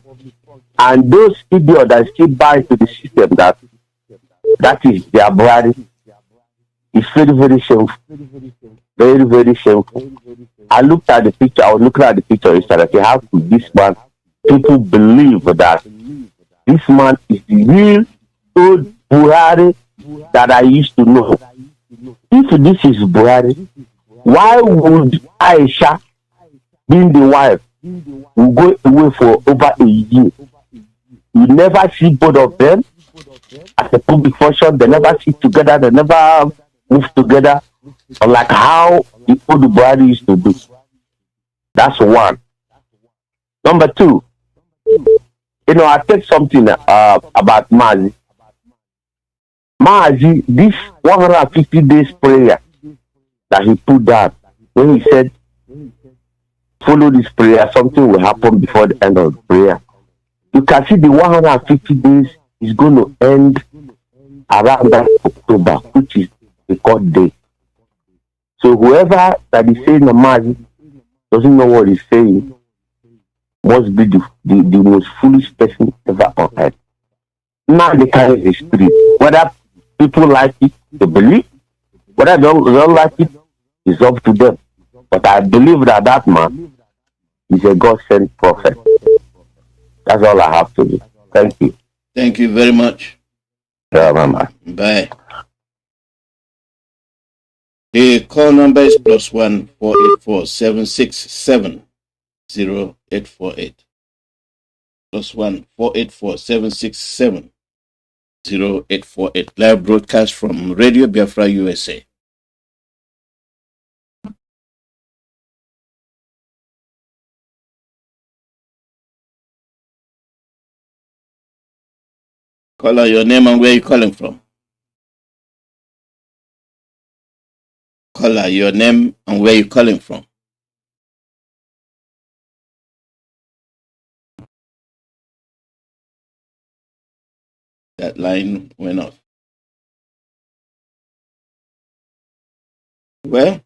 And those idiots that still buy into the system that is their brother, it's very, very shameful. Very, very shameful. I was looking at the picture, and said, okay, how could this man, people believe that this man is the real old Buhari that I used to know? If this is Buhari, why would Aisha, being the wife, will go away for over a year? You never see both of them as a public function. They never sit together. They never move together, like how the old Buhari used to do. That's one. Number two, I take something about Mazi. Mazi, this 150 days prayer that he put down, when he said, follow this prayer, something will happen before the end of the prayer. You can see the 150 days is going to end around that October, which is the court day. So whoever that is saying the Mazi doesn't know what he's saying must be the most foolish person ever on earth. Now they carry the spirit. Whether people like it, they believe. Whether they don't like it, it's up to them. But I believe that man is a God-sent prophet. That's all I have to do. Thank you. Thank you very much. Yeah, Mama. Bye. The call number is +1 484 767 0848. +1 484 767 0848. Live broadcast from Radio Biafra, USA. Caller, your name and where you calling from. Caller, your name and where you calling from. That line went off. Well,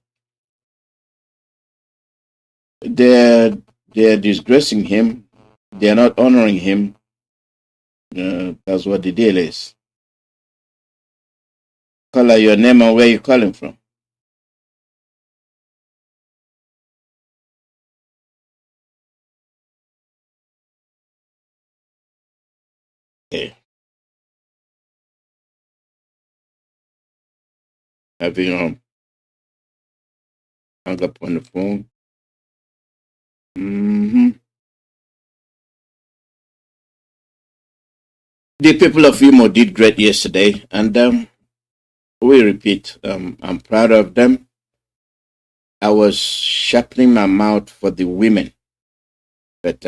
they're disgracing him. They're not honoring him. That's what the deal is. Caller, your name and where you calling from. Okay. Having hung up on the phone. The people of Imo did great yesterday, and we repeat, I'm proud of them. I was sharpening my mouth for the women, but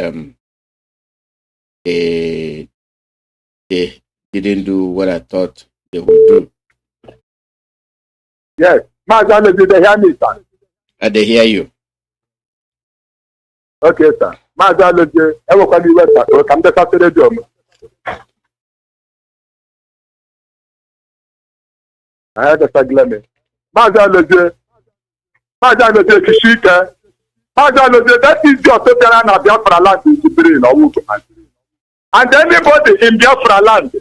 they didn't do what I thought they would do. Yes, Mazi Alozie, they hear me, sir. They hear you. Okay, sir. Mazi Alozie, everybody went back. Come to Saturday, job. I had a saglement. Mazi Alozie, Kishika. Mazi Alozie, that is your total and Biafra land in the brain of Woman. And anybody in Biafra land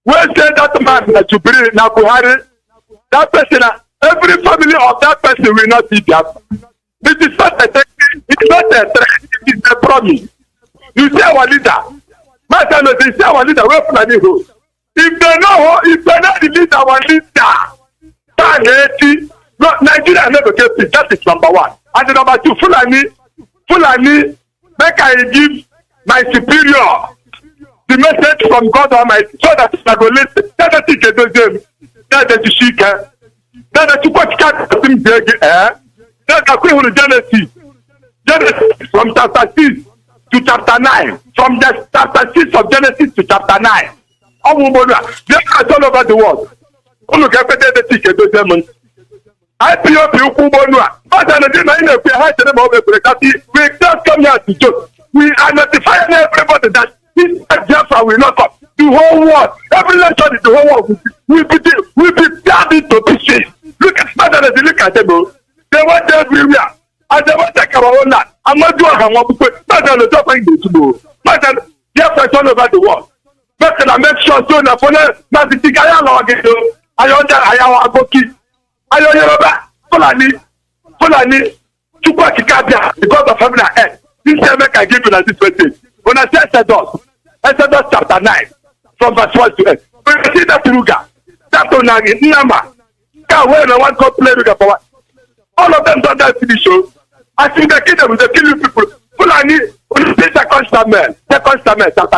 will say that man that you bring na Buhari, that person, every family of that person will not be Biafra. This is not a threat, it's not a threat, it is a promise. You say our leader, Mazi Alozie, say our leader, where Fulani go? If they know, if they not release our leader, no, Nigeria never get peace. That is number one. And number two, Fulani, make I give my superior the message from God Almighty, so that I go listen. That I think it is that the sheik, that I what can't think big, that I go Genesis from chapter 6 to chapter 9, from the chapter 6 of Genesis to chapter 9. All over the world. Look at the ticket. IPOP Ukubonua. But I didn't know we just come here to joke. We are notifying everybody that this Biafra will not come. The whole world, every nation in the whole world will be gathered to pieces. Look at Mazi Alozie, look at them. They want everywhere. And they want to take our own land. I'm not doing how much Mazi Alozie find it to do. Mazi Alozie, Biafra all over the world. But can I make sure so that for the Mazi Tigaya Lord, I want Aboki. Ayo Yoruba, Fulani, Chukwa Kikabia, because of having a head. This time I give you this message. When I say Exodus chapter 9, from verse 1 to 8. When I see that Ruga, that Onagi, Nama, can't wear the one called play Ruga for all of them don't that TV show. I think the kingdom will kill you people. Fulani, when you see Second Samuel, chapter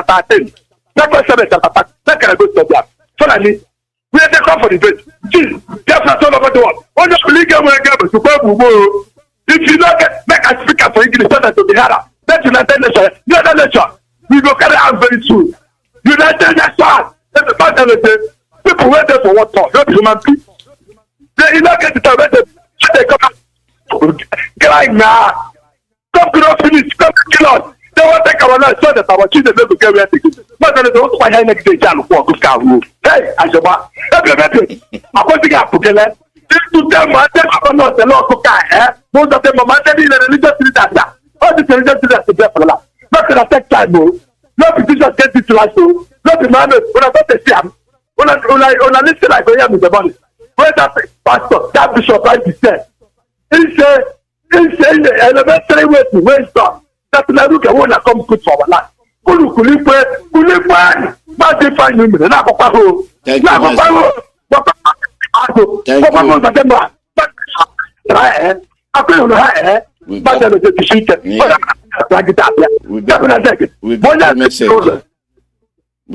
13. Second Samuel, chapter 13. That can I go to them. Fulani, we are the come for the base. Jesus, Biafra all over the world. Only legal way to go. If you don't make a speaker for English, so that to be harder. That's United Nations. United Nations. We go carry out very soon. United Nations. That's the part of the people wait there for what for? Not human people. They not get the time. They come crying now. Come to not finish. Come to kill us. They want to take our life so that our children will get where they go. But they don't want to next day. Hey, Ashaba. Everybody. I'm going to get together. To them, I tell not the law to care. Most of them are mandatory religious leaders. All the religious leaders to get for that. Not going to take time. Not be Jesus get it to us. Not be man. When I got the sham. When I listen like I am in the body. Where that pastor, that bishop, like he said. He said in the elementary way to waste up. That I look at one that comes good for our life. We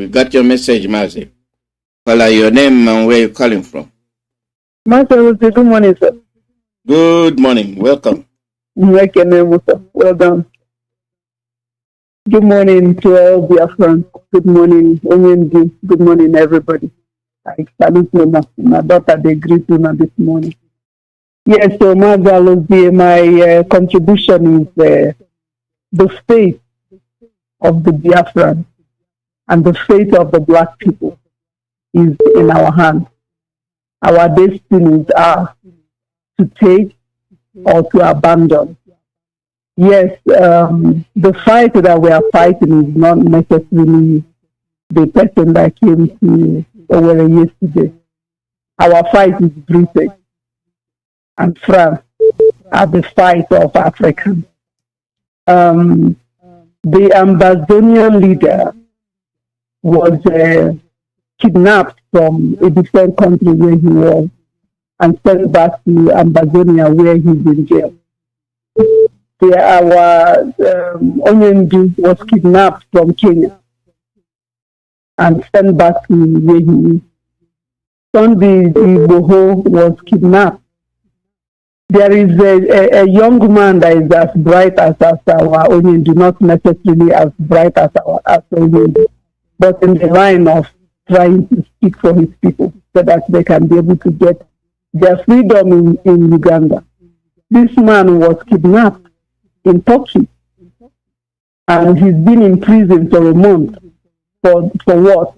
got your message, Mazi. Call your name and where you're calling from. Mazi, good morning, sir. Good morning. Welcome. Well done. Good morning to all Biafrans. Good morning, OMD. Good morning, everybody. I salute my daughter. They greet you this morning. Yes, so Mazi Alozie, my contribution is the faith of the Biafran and the faith of the Black people is in our hands. Our destinies are to take or to abandon. Yes, the fight that we are fighting is not necessarily the person that came to Owerri yesterday. Our fight is Britain and France are the fight of Africans. The Ambazonian leader was kidnapped from a different country where he was and sent back to Ambazonia where he's in jail. Our Onyendu was kidnapped from Kenya and sent back to where he is. Sunday Igboho was kidnapped. There is a young man that is as bright as our Onyendu, not necessarily as bright as our Onyendu, but in the line of trying to speak for his people so that they can be able to get their freedom in Uganda. This man was kidnapped in Turkey, and he's been in prison for a month. For what?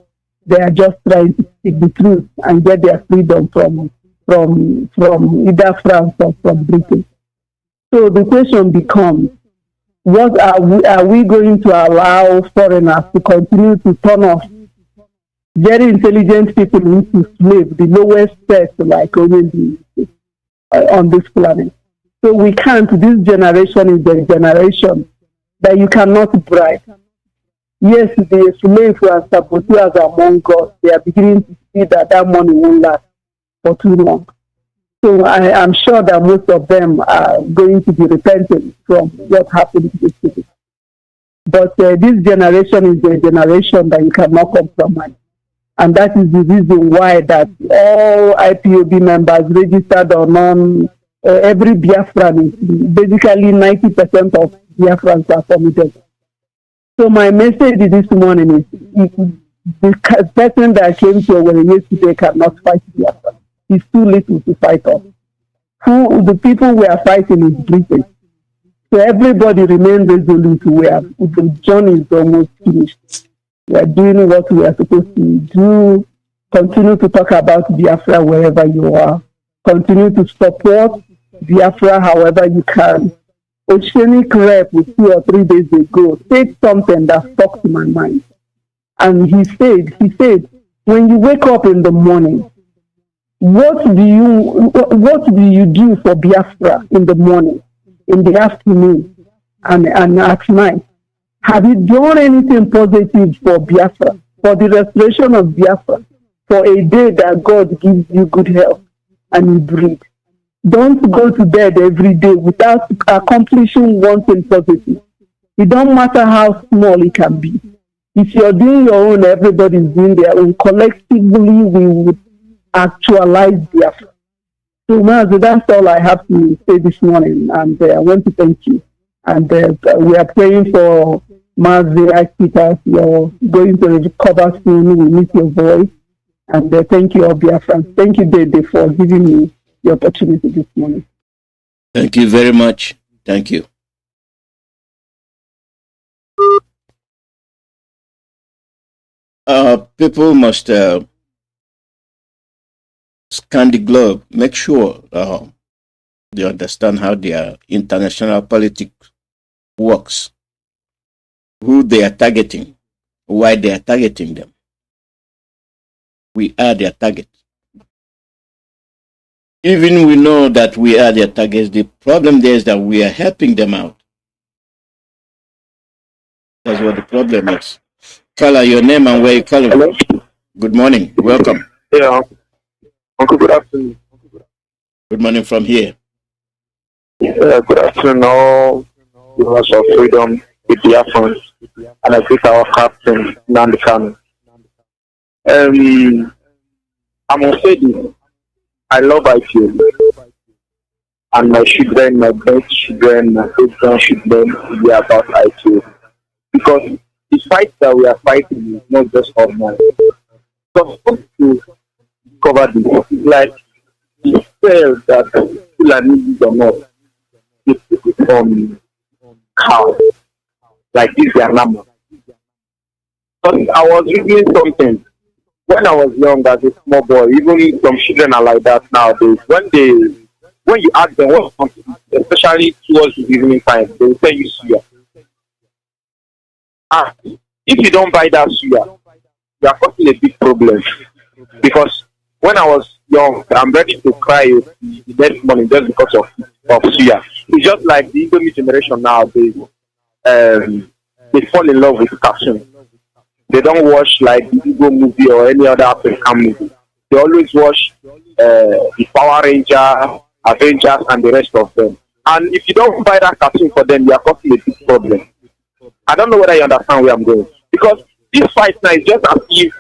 They are just trying to speak the truth and get their freedom from either France or from Britain. So the question becomes, What are we going to allow foreigners to continue to turn off very intelligent people into slaves, the lowest set like on this planet? So we can't. This generation is the generation that you cannot bribe. Yes, the slaves and saboteurs among us, they are beginning to see that money won't last for too long. So I am sure that most of them are going to be repentant from what happened to the city. But this generation is the generation that you cannot compromise. And that is the reason why that all IPOB members registered or non, every Biafran, basically 90% of Biafrans are formidable. So my message this morning is, if the person that came to Owerri yesterday cannot fight Biafra, it's too little to fight us. The people we are fighting is British. So everybody remain resolute. The journey is almost finished. We are doing what we are supposed to do. Continue to talk about Biafra wherever you are. Continue to support Biafra however you can. Oceanic Rep 2 or 3 days ago said something that stuck to my mind. And he said, when you wake up in the morning, what do you do for Biafra in the morning, in the afternoon, and at night? Have you done anything positive for Biafra, for the restoration of Biafra, for a day that God gives you good health and you breathe? Don't go to bed every day without accomplishing one thing positive. It don't matter how small it can be. If you're doing your own, everybody's doing their own. Collectively, we would actualize Biafra. So, Mazi, that's all I have to say this morning, and I want to thank you. And we are praying for Mazi Peter. You're going to recover soon. We miss your voice. And thank you, all Biafrans. Thank you, Dede, for giving me the opportunity this morning. Thank you very much. Thank you. People must scan the globe, make sure they understand how their international politics works, who they are targeting, why they are targeting them. We are their target. Even we know that we are their targets, the problem there is that we are helping them out. That's what the problem is. Caller, your name and where you calling from? Good morning. Welcome. Yeah. Uncle, good afternoon. Good morning from here. Good afternoon, all viewers of freedom with the Biafrans, and I think our captain, Nnamdi Kanu. I must say this. I love IPO. And my children, my grandchildren, my great-grandchildren will be about IPO. Because the fight that we are fighting is not just ordinary. So to cover this, it's like the cell that people are needing or not. They put it on cows. Like this, they are number. But I was reading something. When I was young as a small boy, even some children are like that nowadays. When you ask them what something, especially towards the evening time, they will tell you suya. If you don't buy that suya, you are causing a big problem. Because when I was young, I'm ready to cry the next morning just because of suya. It's just like the Indomie generation nowadays. They fall in love with cartoon. They don't watch like the Igbo movie or any other African movie. They always watch the Power Ranger, Avengers, and the rest of them. And if you don't buy that cartoon for them, you are causing a big problem. I don't know whether you understand where I'm going. Because this fight now is just as if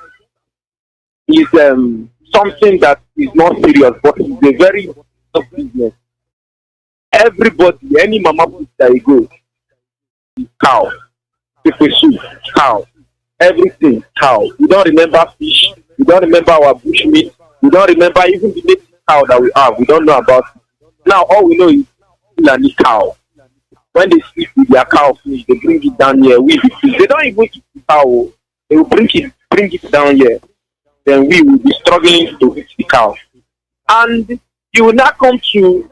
it's something that is not serious, but it's a very tough business. Everybody, any mama put that you go, cow, pepper soup, cow. Everything, cow. We don't remember fish. We don't remember our bush meat. We don't remember even the native cow that we have. We don't know about it. Now all we know is Fulani cow. When they sleep with their cow fish, they bring it down here. They don't even eat the cow. They will bring it down here. Then we will be struggling to eat the cow. And you will not come to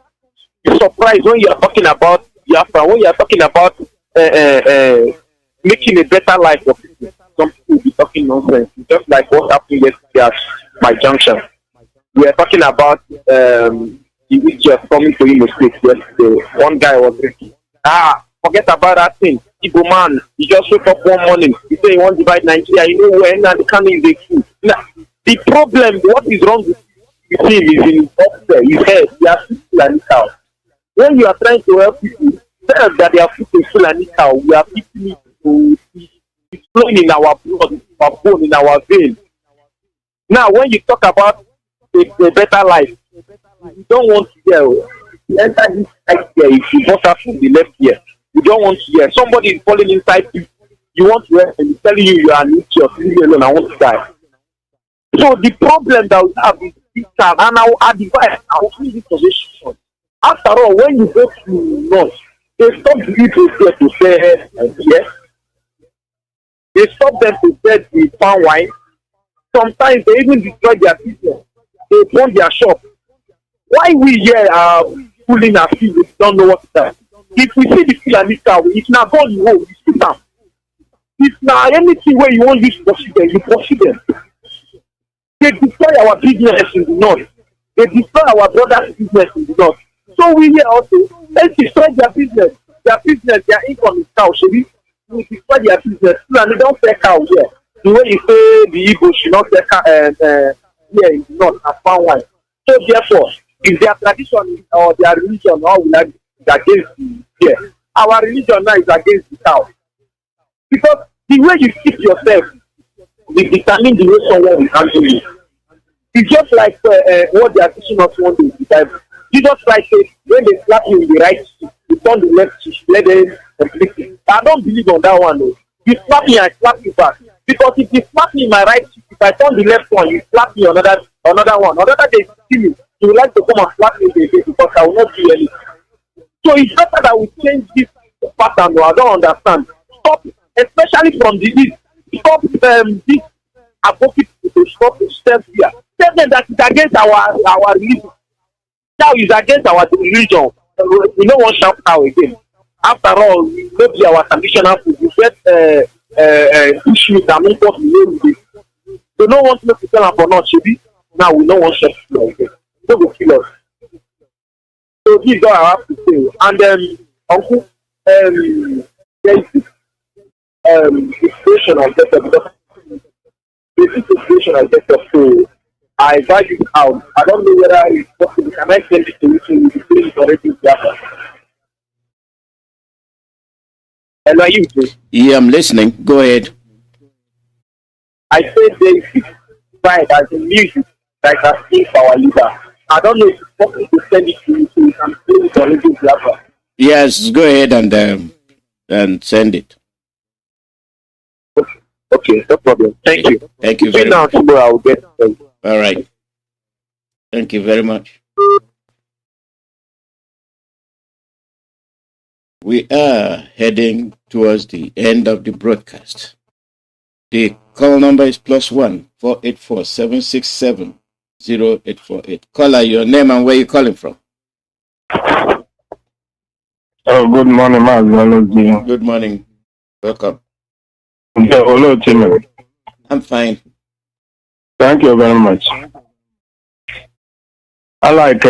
be surprised when you are talking about Biafra, when you are talking about making a better life for people. Some people will be talking nonsense, just like what happened yesterday at my junction. We are talking about the issue coming to Imo State yesterday. One guy was drinking. Forget about that thing. Igbo man, he just woke up one morning. He said he wants to divide Nigeria. You know where Nnamdi Kanu is the fool. Now, the problem, what is wrong with him is in his upstairs, his head. He has Fulani cow. When you are trying to help people, tell that they are Fulani cow. We are people to it's flowing in our blood, our bone, in our vein. Now, when you talk about a better life, you don't want to hear. You enter this side here, if you bust out from the left here, you don't want to hear. Somebody is falling inside you. You want to hear and he's telling you are an idiot, leave me alone, I want to die. So the problem that we have is this time, and I will advise, I will feel this position. After all, when you go to North, they stop the people there to say yes. They stop them to sell the palm wine. Sometimes they even destroy their business. They burn their shop. Why we here are fooling our feet? We don't know what to do. If we see the Fulani cow, if not gone, you hold, you sit down. If not anything where you want to use pursue them, you pursue them. They destroy our business in the north. They destroy our brothers' business in the north. So we here also, let's destroy their business. Their income is cow. So we destroy their business. And they don't sell cow here. The way you say the Igbo should not sell cow here in the north and farm wine. So therefore, if their tradition or their religion or we like is against the here, our religion now is against the cow. Because the way you keep yourself will determine the way someone will handle you. It's just like what they are teaching us one day in the Bible. Jesus Christ said, when they slap you in the right cheek, you turn the left cheek, let them complete it. I don't believe on that one though. You slap me, I slap you back. Because if you slap me in my right cheek, if I turn the left one, you slap me another one. Another day, see me, you would like to come and slap me again because I will not do anything. So it's better that we change this pattern. I don't understand. Stop, especially from the east. Stop this advocate to stop steps here. Tell them that it's against our religion. Now it's against our religion. We don't want sharp cow again. After all, maybe our traditional food. We get fish meat and not what we know. They don't want to make people for not Chibi. Now we don't want sharp cow again. They will kill us. So this is all I have to say. And Uncle, there is this situation of death. This situation of death. So I invite you out. I don't know whether it's possible. Can I send it to you to the Radio Biafra? And are you too? Yeah, I'm listening. Go ahead. I said there is this pride as a music that I sing for our leader. I don't know if it's possible to send it to you so you can play it on Radio Biafra. Yes, go ahead and send it. Okay, no problem. Thank you. Thank you very much. Now, I will get it. All right. Thank you very much. We are heading towards the end of the broadcast. The call number is +1 484 767 0848. Caller, your name and where you calling from? Oh, good morning, Mazi Alozie. Good morning. Welcome. Hello, Timmy. I'm fine. Thank you very much. I like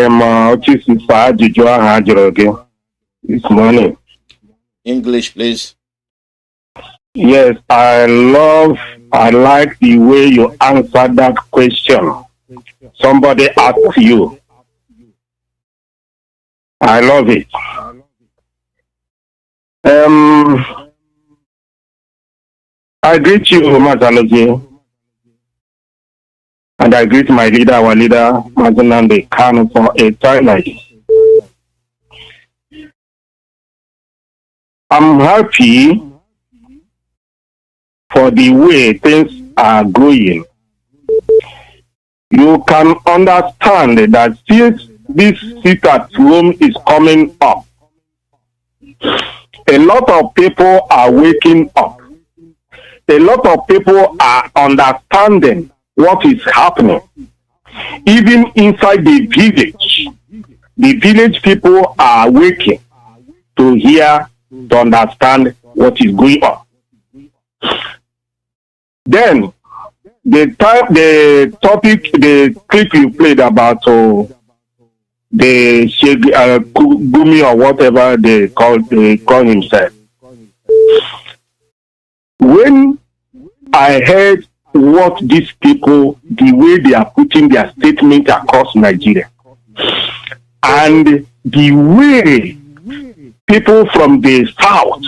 this morning. English, please. Yes, I like the way you answered that question. Somebody asked you. I love it. I greet you, Mazi Alozie. And I greet my leader, our leader, Mazi Nnamdi Kanu, for a time like this. I'm happy for the way things are going. You can understand that since this sit at home is coming up, a lot of people are waking up. A lot of people are understanding what is happening. Even inside the village people are waking to hear to understand what is going on. Then the topic, the clip you played about the Gumi or whatever they call himself. When I heard what these people, the way they are putting their statement across Nigeria, and the way people from the south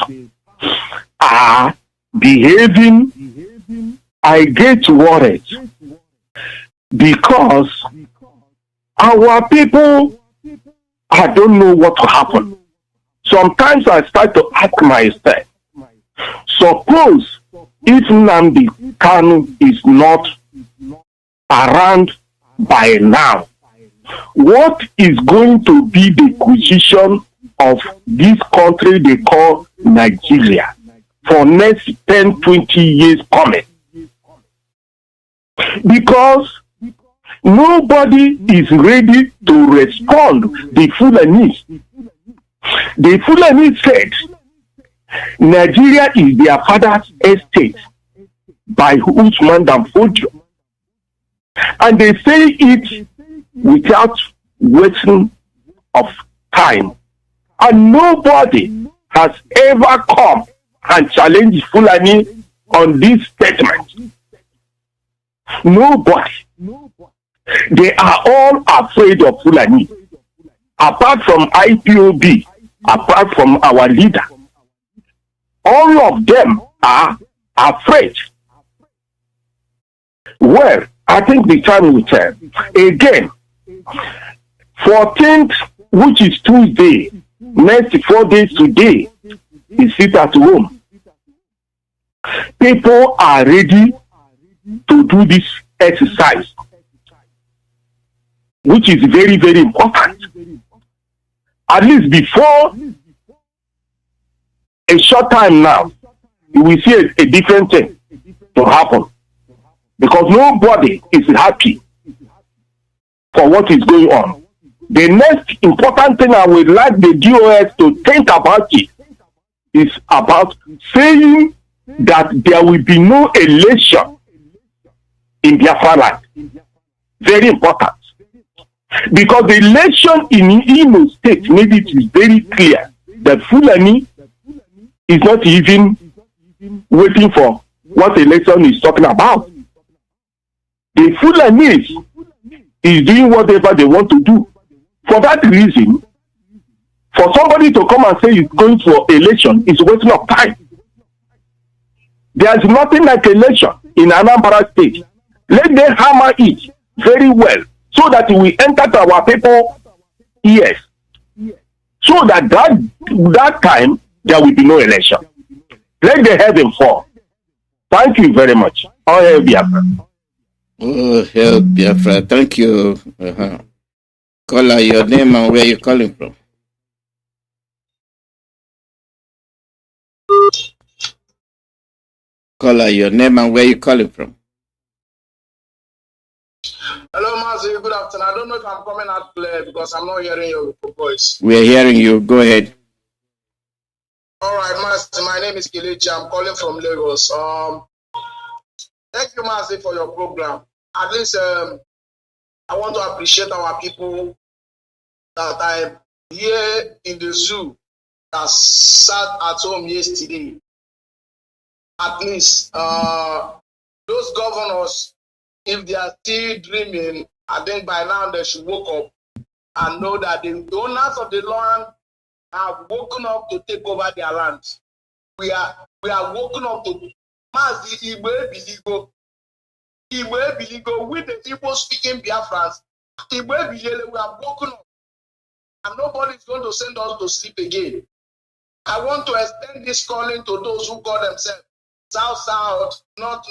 are behaving, I get worried because our people, I don't know what will happen. Sometimes I start to ask myself, suppose if Nnamdi Kanu is not around by now, what is going to be the position of this country they call Nigeria for next 10, 20 years coming? Because nobody is ready to respond. The Fulani said Nigeria is their father's estate by Usman Danfodio. And they say it without wasting of time. And nobody has ever come and challenged Fulani on this statement. Nobody. They are all afraid of Fulani. Apart from IPOB, apart from our leader, all of them are afraid. Well, I think the time will tell. Again, 14th, which is Tuesday, next 4 days today, is sit at home. People are ready to do this exercise, which is very, very important. At least before a short time now, you will see a different thing to happen. Because nobody is happy for what is going on. The next important thing I would like the DOS to think about it is about saying that there will be no election in Biafra land. Very important. Because the election in Imo State, maybe it is very clear that Fulani is not even waiting for what election is talking about. The Fulanis is doing whatever they want to do. For that reason, for somebody to come and say he's going for election is wasting of time. There's nothing like election in Anambra State. Let them hammer it very well so that we enter to our people ears. So that time there will be no election. Let the heaven fall. Thank you very much. All hail Biafra. Oh, hail Biafra. Thank you. Caller, your name and where you're calling from. Caller, your name and where you're calling from. Hello, Mazi. Good afternoon. I don't know if I'm coming out clear because I'm not hearing your voice. We're hearing you. Go ahead. All right, Mazi. My name is Kelechi. I'm calling from Lagos. Thank you, Mazi, for your program. At least I want to appreciate our people that I'm here in the zoo that sat at home yesterday. At least those governors, if they are still dreaming, I think by now they should wake up and know that the owners of the land have woken up to take over their land. We are woken up to Mazi Igwe Biligo. Igwe Biligo, with the people speaking Biafrans, Igwe Biligo, we are woken up. And nobody is going to send us to sleep again. I want to extend this calling to those who call themselves South, not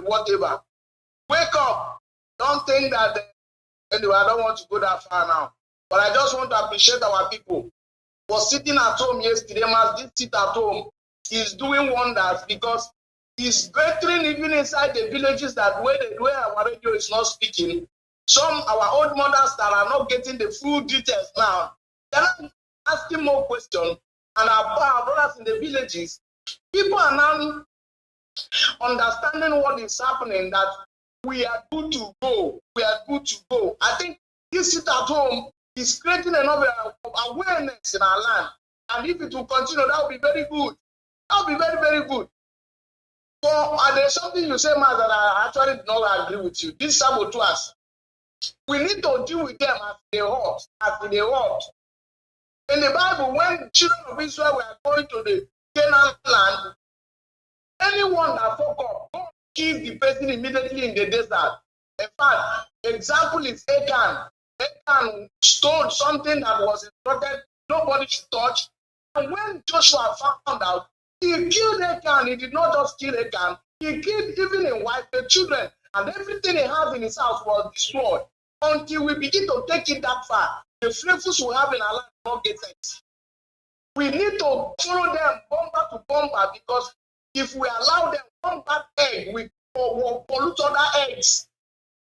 whatever. Wake up. Don't think that, anyway, I don't want to go that far now. But I just want to appreciate our people. For sitting at home yesterday, Mazi sit at home. He's doing wonders because he's veteran even inside the villages that where our radio is not speaking. Some our old mothers that are not getting the full details now, they're not asking more questions. and our brothers in the villages, people are now understanding what is happening, that we are good to go. We are good to go. I think this sit at home is creating enough awareness in our land. And if it will continue, that will be very good. That will be very, very good. So there's something you say, man, that I actually do not agree with you. These saboteurs, we need to deal with them as they ought. As they ought. In the Bible, when children of Israel were going to the Canaan land, anyone that fuck up, don't kill the person immediately in the desert. In fact, example is Achan. Achan stole something that was instructed nobody should touch. And when Joshua found out, he killed Achan. He did not just kill Achan, he killed even his wife, the children, and everything he had in his house was destroyed. Until we begin to take it that far, the flavors we have in our life will not get it. We need to follow them bumper to bumper, because if we allow them one bad egg, we will pollute other eggs.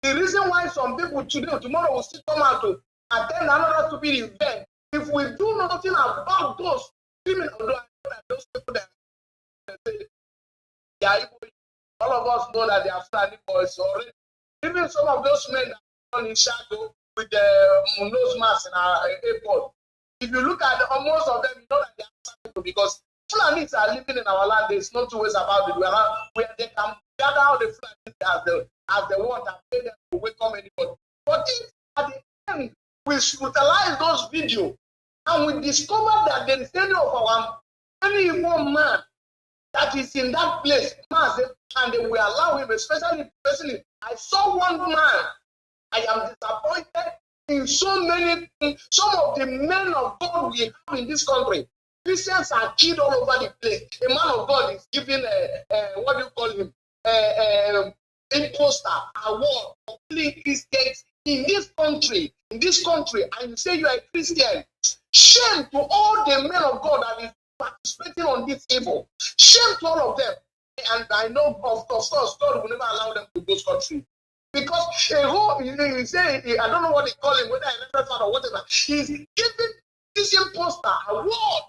The reason why some people today, tomorrow will still come out to attend another stupid event, if we do nothing about those criminals, those people that say they are evil, all of us know that they are Fulani boys already. Even some of those men that are on in shadow with the nose mask in our airport, if you look at most of them, you know that they are people, because Fulanis are living in our land. There's no two ways about it. We are not where they can gather all the Fulanis as the one that pay them to welcome anybody. But if at the end we utilize those videos and we discover that there is any of our any one man that is in that place, and they will allow him, especially personally. I saw one man. I am disappointed in so many things. Some of the men of God we have in this country, Christians are killed all over the place. A man of God is given what do you call him? Imposter award for killing Christians in this country. And you say you are a Christian. Shame to all the men of God that is participating on this evil. Shame to all of them. And I know, of course, God will never allow them to those countries. Because you say, I don't know what they call him, whether I never found or whatever, he's giving this imposter award.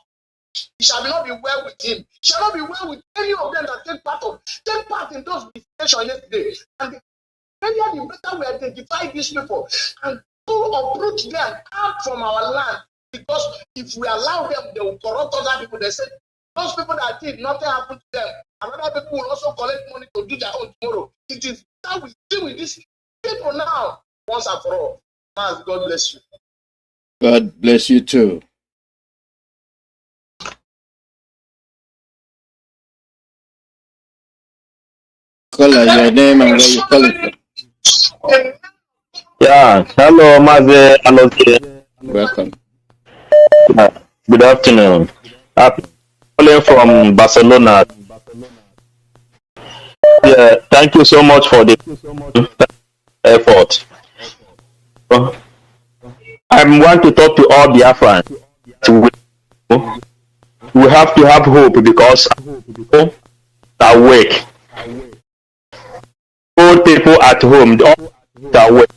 It shall not be well with him. It shall not be well with any of them that take part in those visitations yesterday. And the earlier the better we identify these people and uproot them out from our land. Because if we allow them, they will corrupt other people. They say those people that did nothing happened to them, and other people will also collect money to do their own tomorrow. It is how we deal with these people now, once and for all. God bless you. God bless you too. Call out your name and where you calling from. Yeah, hello, Mazi Alozie. Welcome. Good afternoon. I'm calling from Barcelona. Yeah, thank you so much for the effort. I want to talk to all Biafrans. We have to have hope, because are awake. Old people at home, all are awake.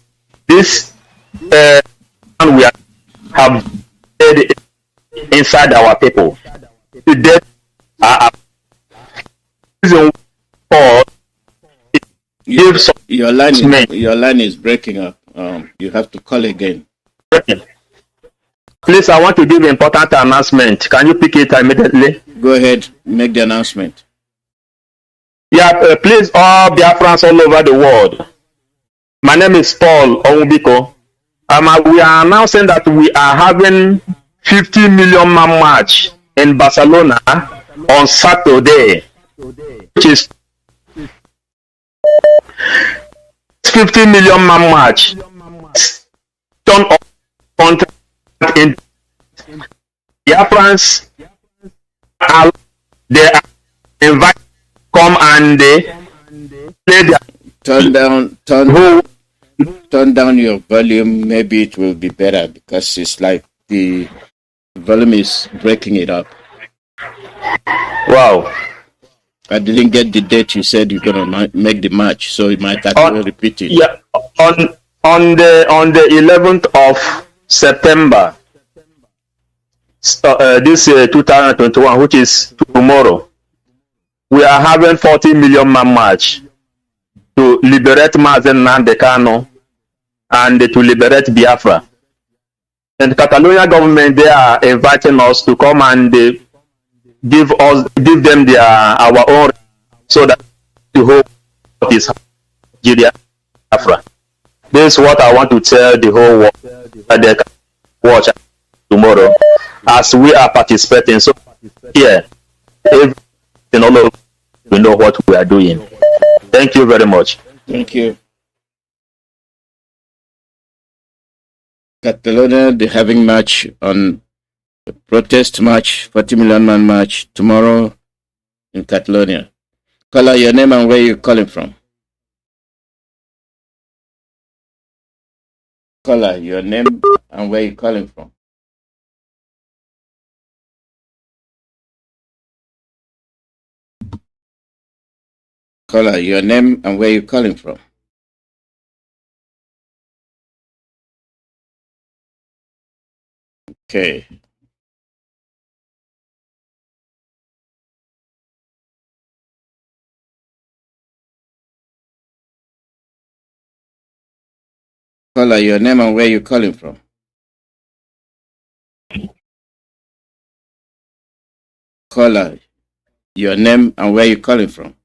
This we have inside our people. The death are reason for your line is breaking up. You have to call again. Please, I want to give an important announcement. Can you pick it immediately? Go ahead, make the announcement. Yeah, please, all Biafrans all over the world. My name is Paul Onwubiko. We are announcing that we are having 50 million man march in Barcelona on Saturday, which is 50 million man march. Turn off contract in Biafrans. They are invited to come and they play their. Turn down your volume. Maybe it will be better, because it's like the volume is breaking it up. Wow. I didn't get the date you said you're gonna make the match, so you might have to repeat it. Yeah, on the 11th of September. this 2021, which is tomorrow, we are having 40 million man march to liberate Mazi Nnamdi Kanu and to liberate Biafra. And the Catalonia government, they are inviting us to come and give them our own, so that the whole world is Biafra. This is what I want to tell the whole world, that they can watch tomorrow as we are participating. So here, everything all over, we know what we are doing. Thank you very much. Thank you. Catalonia, they're having march on the protest march, 40 million man march tomorrow in Catalonia. Call out your name and where you're calling from. Call out your name and where you're calling from. Call out your name and where you're calling from. Okay. Call out your name and where you're calling from. Call out your name and where you're calling from.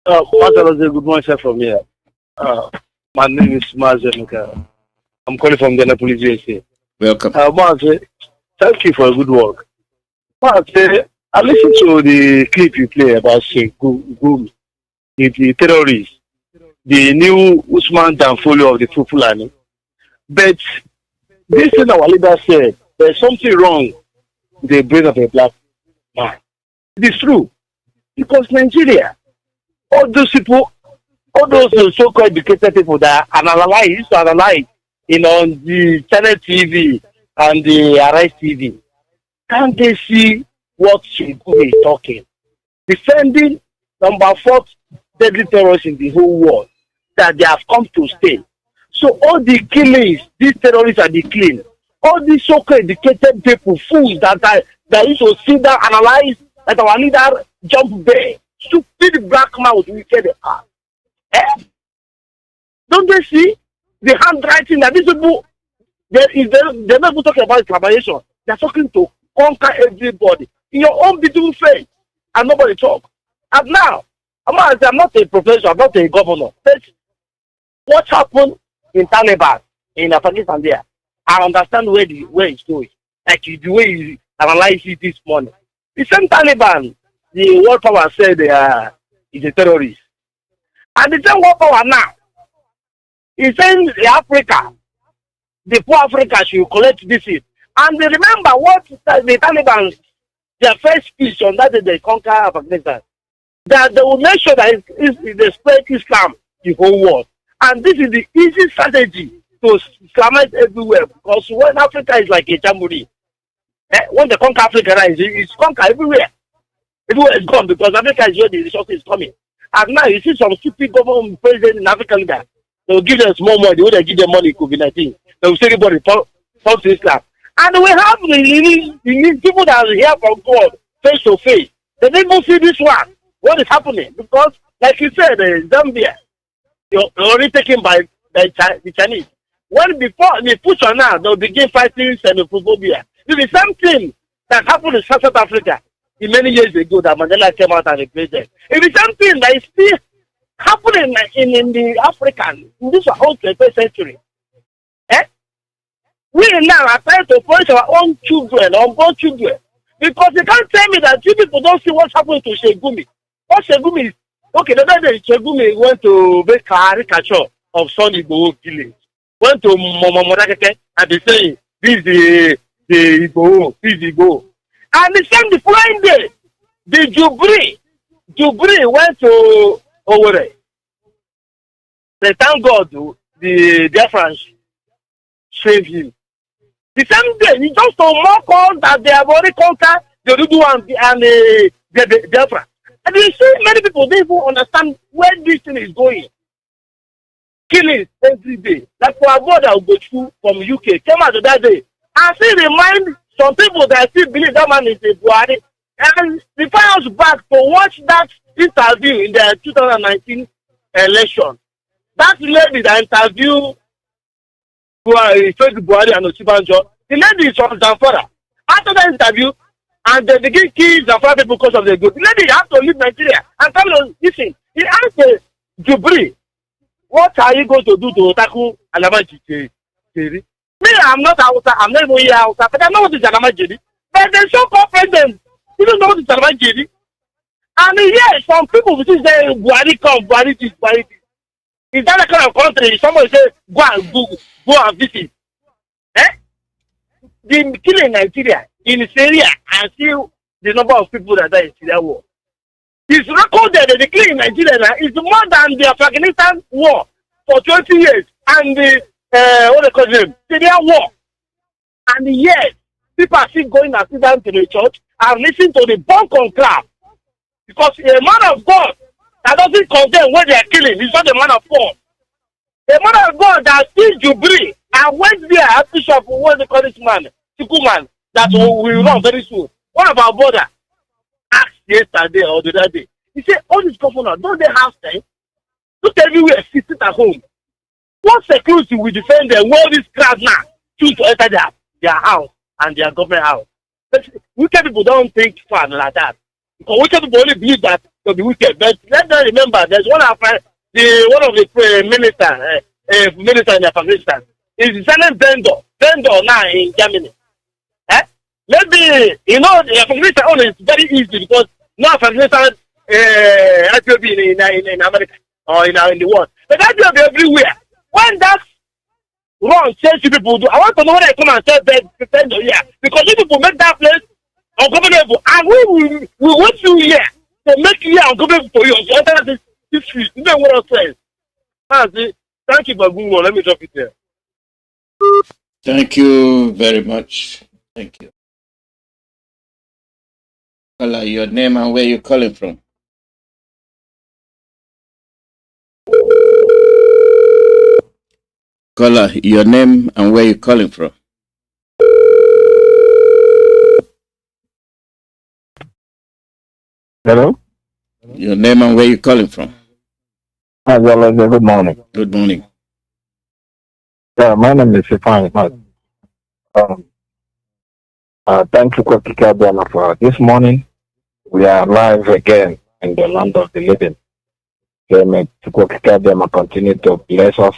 Mazi Alozie, good morning, sir, from here. My name is Mazi Nnamdi Kanu. I'm calling from the Police USA. Welcome. Mazi, thank you for good work. Mazi, I listened to the clip you play about Gumi, the terrorists, the new Usman Danfolio of the Fulani. But this thing our leader said, there's something wrong with the brain of a black man. It is true. Because Nigeria, all those people, all those so-called educated people that used to analyze, on the channel TV and the Arise TV, can they see what Shigumi is talking? Defending number 4 deadly terrorists in the whole world, that they have come to stay. So all the killings, these terrorists are the clean. All these so-called educated people, fools that used to sit down, analyze, that our leader jump there. Stupid black mouth, we say they are. Don't they see the handwriting that these people, they're not even talking about collaboration. They're talking to conquer everybody in your own beautiful face, and nobody talk. And now, I'm not a professor, I'm not a governor. But what happened in Taliban, in Afghanistan there, I understand where it's going. Like the way you analyze it this morning. The same Taliban, the world power said is a terrorist. And the same world power now is saying Africa, the poor Africa should collect this. And they remember what the Taliban, their first speech on that day they conquer Afghanistan, that they will make sure that they spread Islam the whole world. And this is the easy strategy to Islamize everywhere, because when Africa is like a jamboree, when they conquer Africa, it's conquer everywhere. Everywhere is gone, because Africa is where the resources is coming. And now you see some stupid government president in Africa leader, they will give them small money, when they give them money COVID-19, they will say everybody talk to Islam. And we have the people that are here from God face to face. They don't even see this one. What is happening? Because, like you said, Zambia, you're already taken by the Chinese. When before they push on now, they'll begin fighting xenophobia. It's the same thing that happened in South Africa many years ago that Mandela came out and replaced them. It's the same thing that is still happening in the African, in this whole 21st century. We now are trying to punish our own children, unborn children. Because you can't tell me that you people don't see what's happening to Shegumi. What Shegumi is, okay, the other day Shegumi went to make a caricature of Sonny Igboho village. Went to Momomorakeke and they say, this is the Igboho, this is Igboho. And the same the following day, the Jubri went to Owerri. They thank God the Biafrans saved him. The same day, he just to mock on that they have already conquered the Rudu and the Biafra. And you see many people, they don't understand where this thing is going. Killing every day. Like for our brother Ugochu from UK came out that day and say remind Some people that still believe that man is a Buhari. And they find us back to watch that interview in the 2019 election. That lady that interviewed Buhari and Osibanjo, the lady is from Zamfara. After that interview, and they begin killing Zamfara people because of the good. The lady has to leave Nigeria and come on, listen. He asked Jubri, what are you going to do to tackle Alamaji? Me, I'm not Hausa, I'm not even here Hausa, but I know what is Alamaji. But the so-called president, you don't know what is Alamaji. And yes, some people will say, Buhari come, Buhari this, Buhari this. Is that the kind of country somebody say, go and visit? Eh? They kill in Nigeria, in Syria, and see the number of people that die in Syria war. It's recorded that the killing in Nigeria is more than the Afghanistan war for 20 years and the what they call them, Syria war. And yet, people are still going and sit down to the church and listen to the bomb conclave. Because a man of God that doesn't condemn when they are killing is not a man of God. A man of God that sees Jubilee and went there at Bishop, what they call this man, Sikuman, that will run very soon. One of our brother asked yesterday or the other day. He said, all these governors, don't they have time? Look everywhere, sit at home. What security will defend them when this crowd now choose to enter their house and their government house? But wicked people don't think far like that. Because wicked people only believe that to be wicked. But let them remember, there's one of the minister in Afghanistan is selling vendor now in Germany. Maybe, the Afghanistan own is very easy because no Afghanistan IPOB in America or in the world. But IPOB everywhere. When that wrong change people do, I want to know when they come and say vendor here. Because if people make that place ungovernable, and we want you here to make you here ungovernable for you. So enter this street. You know what I'm saying? Thank you for good one. Let me drop it there. Thank you very much. Thank you. Caller, your name and where you're calling from. Caller, your name and where you're calling from. Hello? Your name and where you're calling from. Mazi Alozie, good morning. Good morning. Yeah, my name is Stefan. Thank you, Kwakika, for this morning. We are live again in the land of the living. May Kwakika continue to bless us,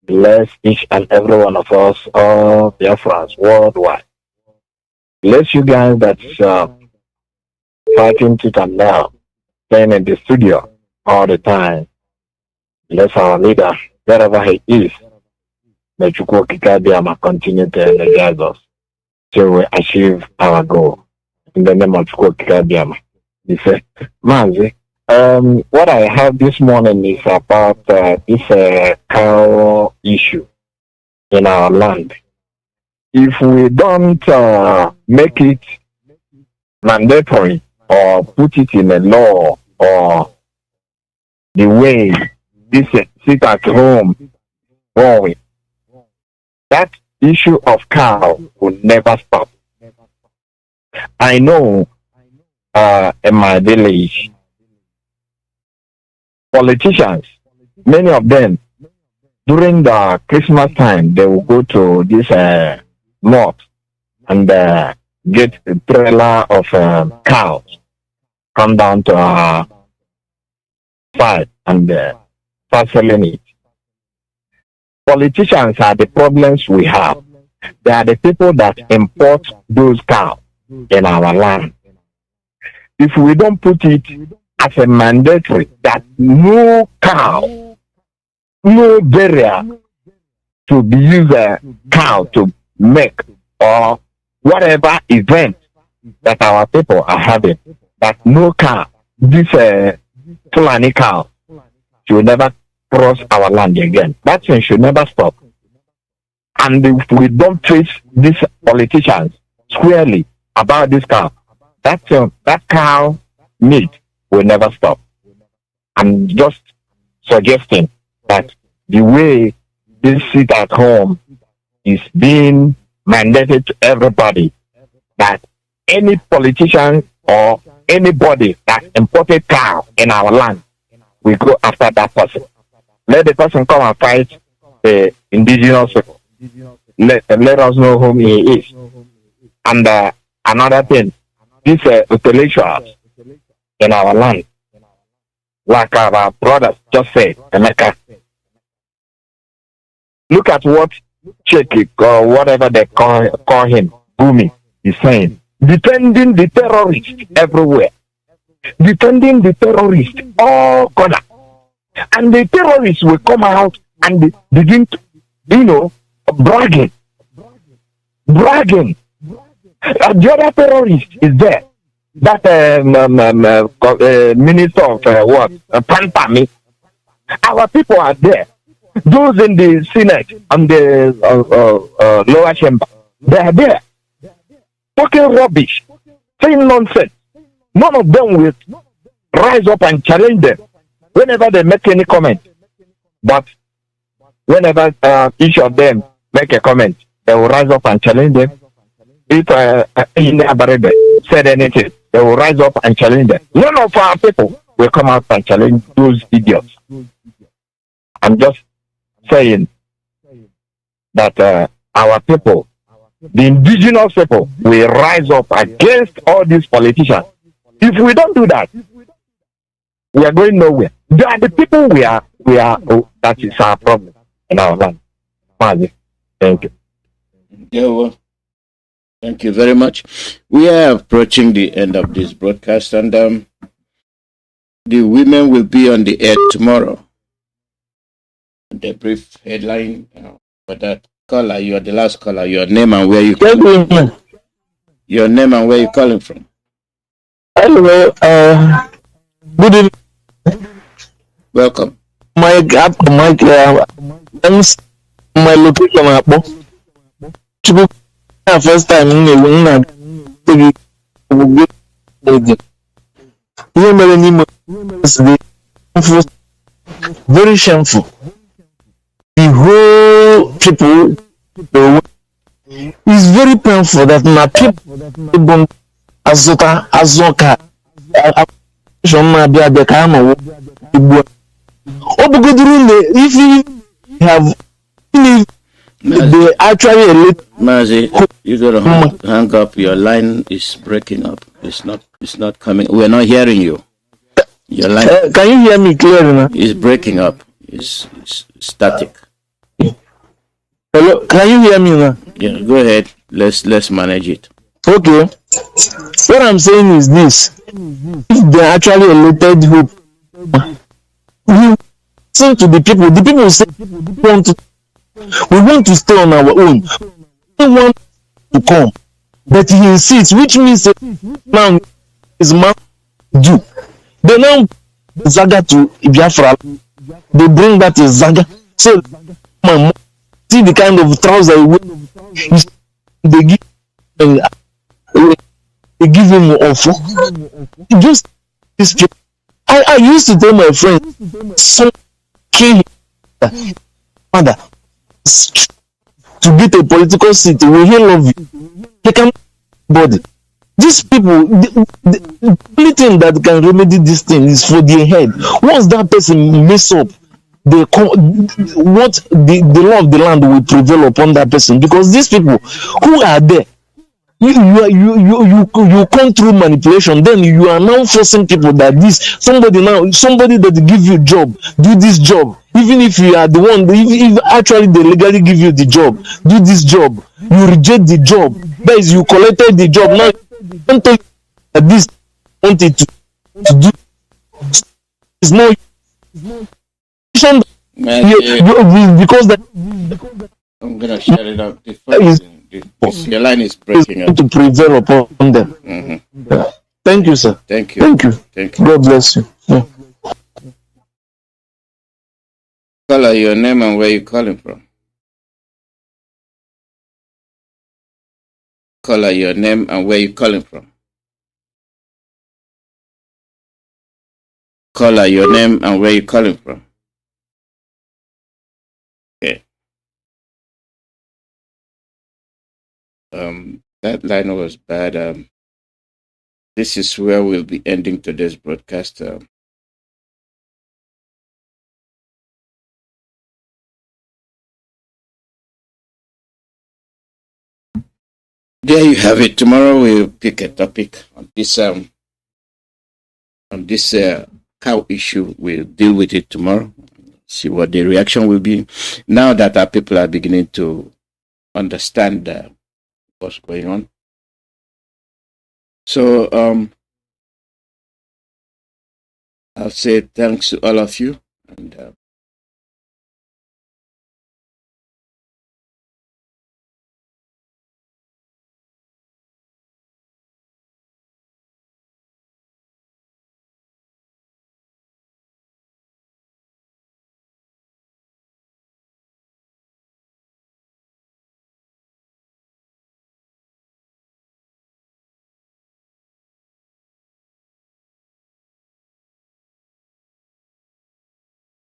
bless each and every one of us, all Biafrans worldwide. Bless you guys that's fighting tooth and nail, staying in the studio all the time. Bless our leader, wherever he is. May Chukwokika continue to energize us till we achieve our goal. In the name of Chukwokika, he said, Mazi, what I have this morning is about this cow issue in our land. If we don't make it mandatory or put it in a law or the way this sit at home going, that issue of cow will never stop. I know in my village, politicians, many of them, during the Christmas time, they will go to this north and get a trailer of cows, come down to our side and start selling it. Politicians are the problems we have. They are the people that import those cows in our land. If we don't put it as a mandatory that no cow, no barrier to be used cow to make or whatever event that our people are having, that no cow, this Fulani cow should never cross our land again. That thing should never stop. And if we don't face these politicians squarely about this cow, that cow meat will never stop. I'm just suggesting that the way this sit at home is being mandated to everybody that any politician or anybody that imported cow in our land, we go after that person. Let the person come and fight the indigenous people. Let us know whom he is. And another thing, these intellectuals in our land, like our brothers just said, Emeka, look at what Cheki or whatever they call him, Bumi, is saying. Defending the terrorists everywhere. Defending the terrorists all corner. And the terrorists will come out and begin to, bragging. The other terrorist is there. That minister of Pantami. Our people are there. Those in the Senate and the lower chamber, they are there. Talking rubbish, saying nonsense. None of them will rise up and challenge them whenever they make any comment. But whenever each of them make a comment, they will rise up and challenge them. If Abarebe said anything, they will rise up and challenge them. None of our people will come out and challenge those idiots. I'm just saying that our people, the indigenous people, will rise up against all these politicians. If we don't do that, we are going nowhere. They are the people that is our problem in our land. Mazi, thank you. Yeah, well, thank you very much. We are approaching the end of this broadcast, and the women will be on the air tomorrow. The brief headline for that caller, you are the last caller. Your name and where you calling from. Your name and where you calling from. Hello, good evening. Welcome. My location first time very shameful. The whole people is very painful that my people Azoka if you have they actually elect Mazi, you gotta hang up. Your line is breaking up. It's not coming. We're not hearing you. Your line can you hear me clearly now? It's breaking up. It's static. Hello, can you hear me now? Yeah, go ahead. Let's manage it. Okay. What I'm saying is this: if they actually elected hope, we listen to the people. The people say we want to stay on our own. We want to come, but he insists, which means now is man do. They now Zaga to Biafra. They bring that to Zaga. So see the kind of trouser they give. They give him offer. Just this. I used to tell my friend, so kill mother to get a political seat. Will he love you? He can body. These people, the only thing that can remedy this thing is for their head. Once that person mess up, the law of the land will prevail upon that person, because these people who are there, you come through manipulation. Then you are now forcing people that somebody that give you job, do this job, even if you are the one, if actually they legally give you the job, do this job, you reject the job. That is, you collected the job. Now don't tell that this wanted to do. It's no because that I'm gonna shut it up. Your line is breaking up. To prevail upon them. Mm-hmm. Thank you, sir. Thank you. Thank you. Thank you. God bless you. Yeah. Caller, your name and where you calling from. Caller, your name and where you calling from. Caller, your name and where you calling from. Okay. That line was bad. This is where we'll be ending today's broadcast. There you have it. Tomorrow we'll pick a topic on this cow issue. We'll deal with it tomorrow. See what the reaction will be. Now that our people are beginning to understand what's going on. So I'll say thanks to all of you, and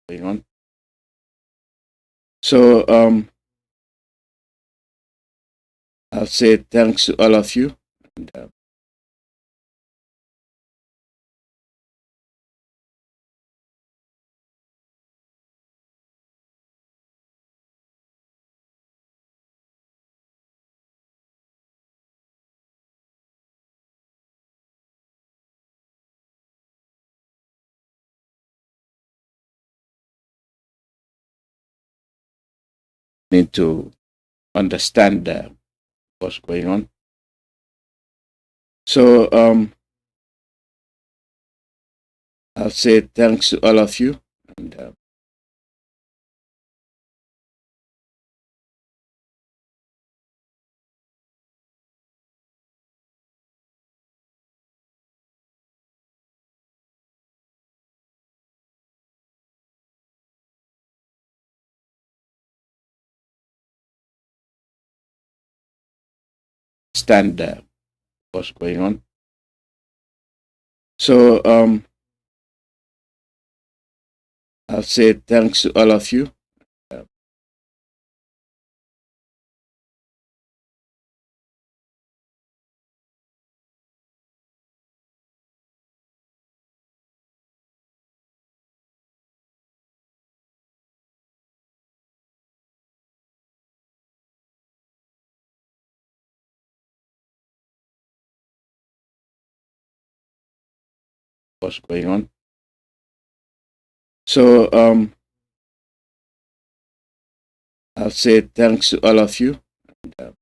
going on. So I'll say thanks to all of you, and need to understand what's going on. So I'll say thanks to all of you, and understand what's going on. So I'll say thanks to all of you. What's going on. So I'll say thanks to all of you. And,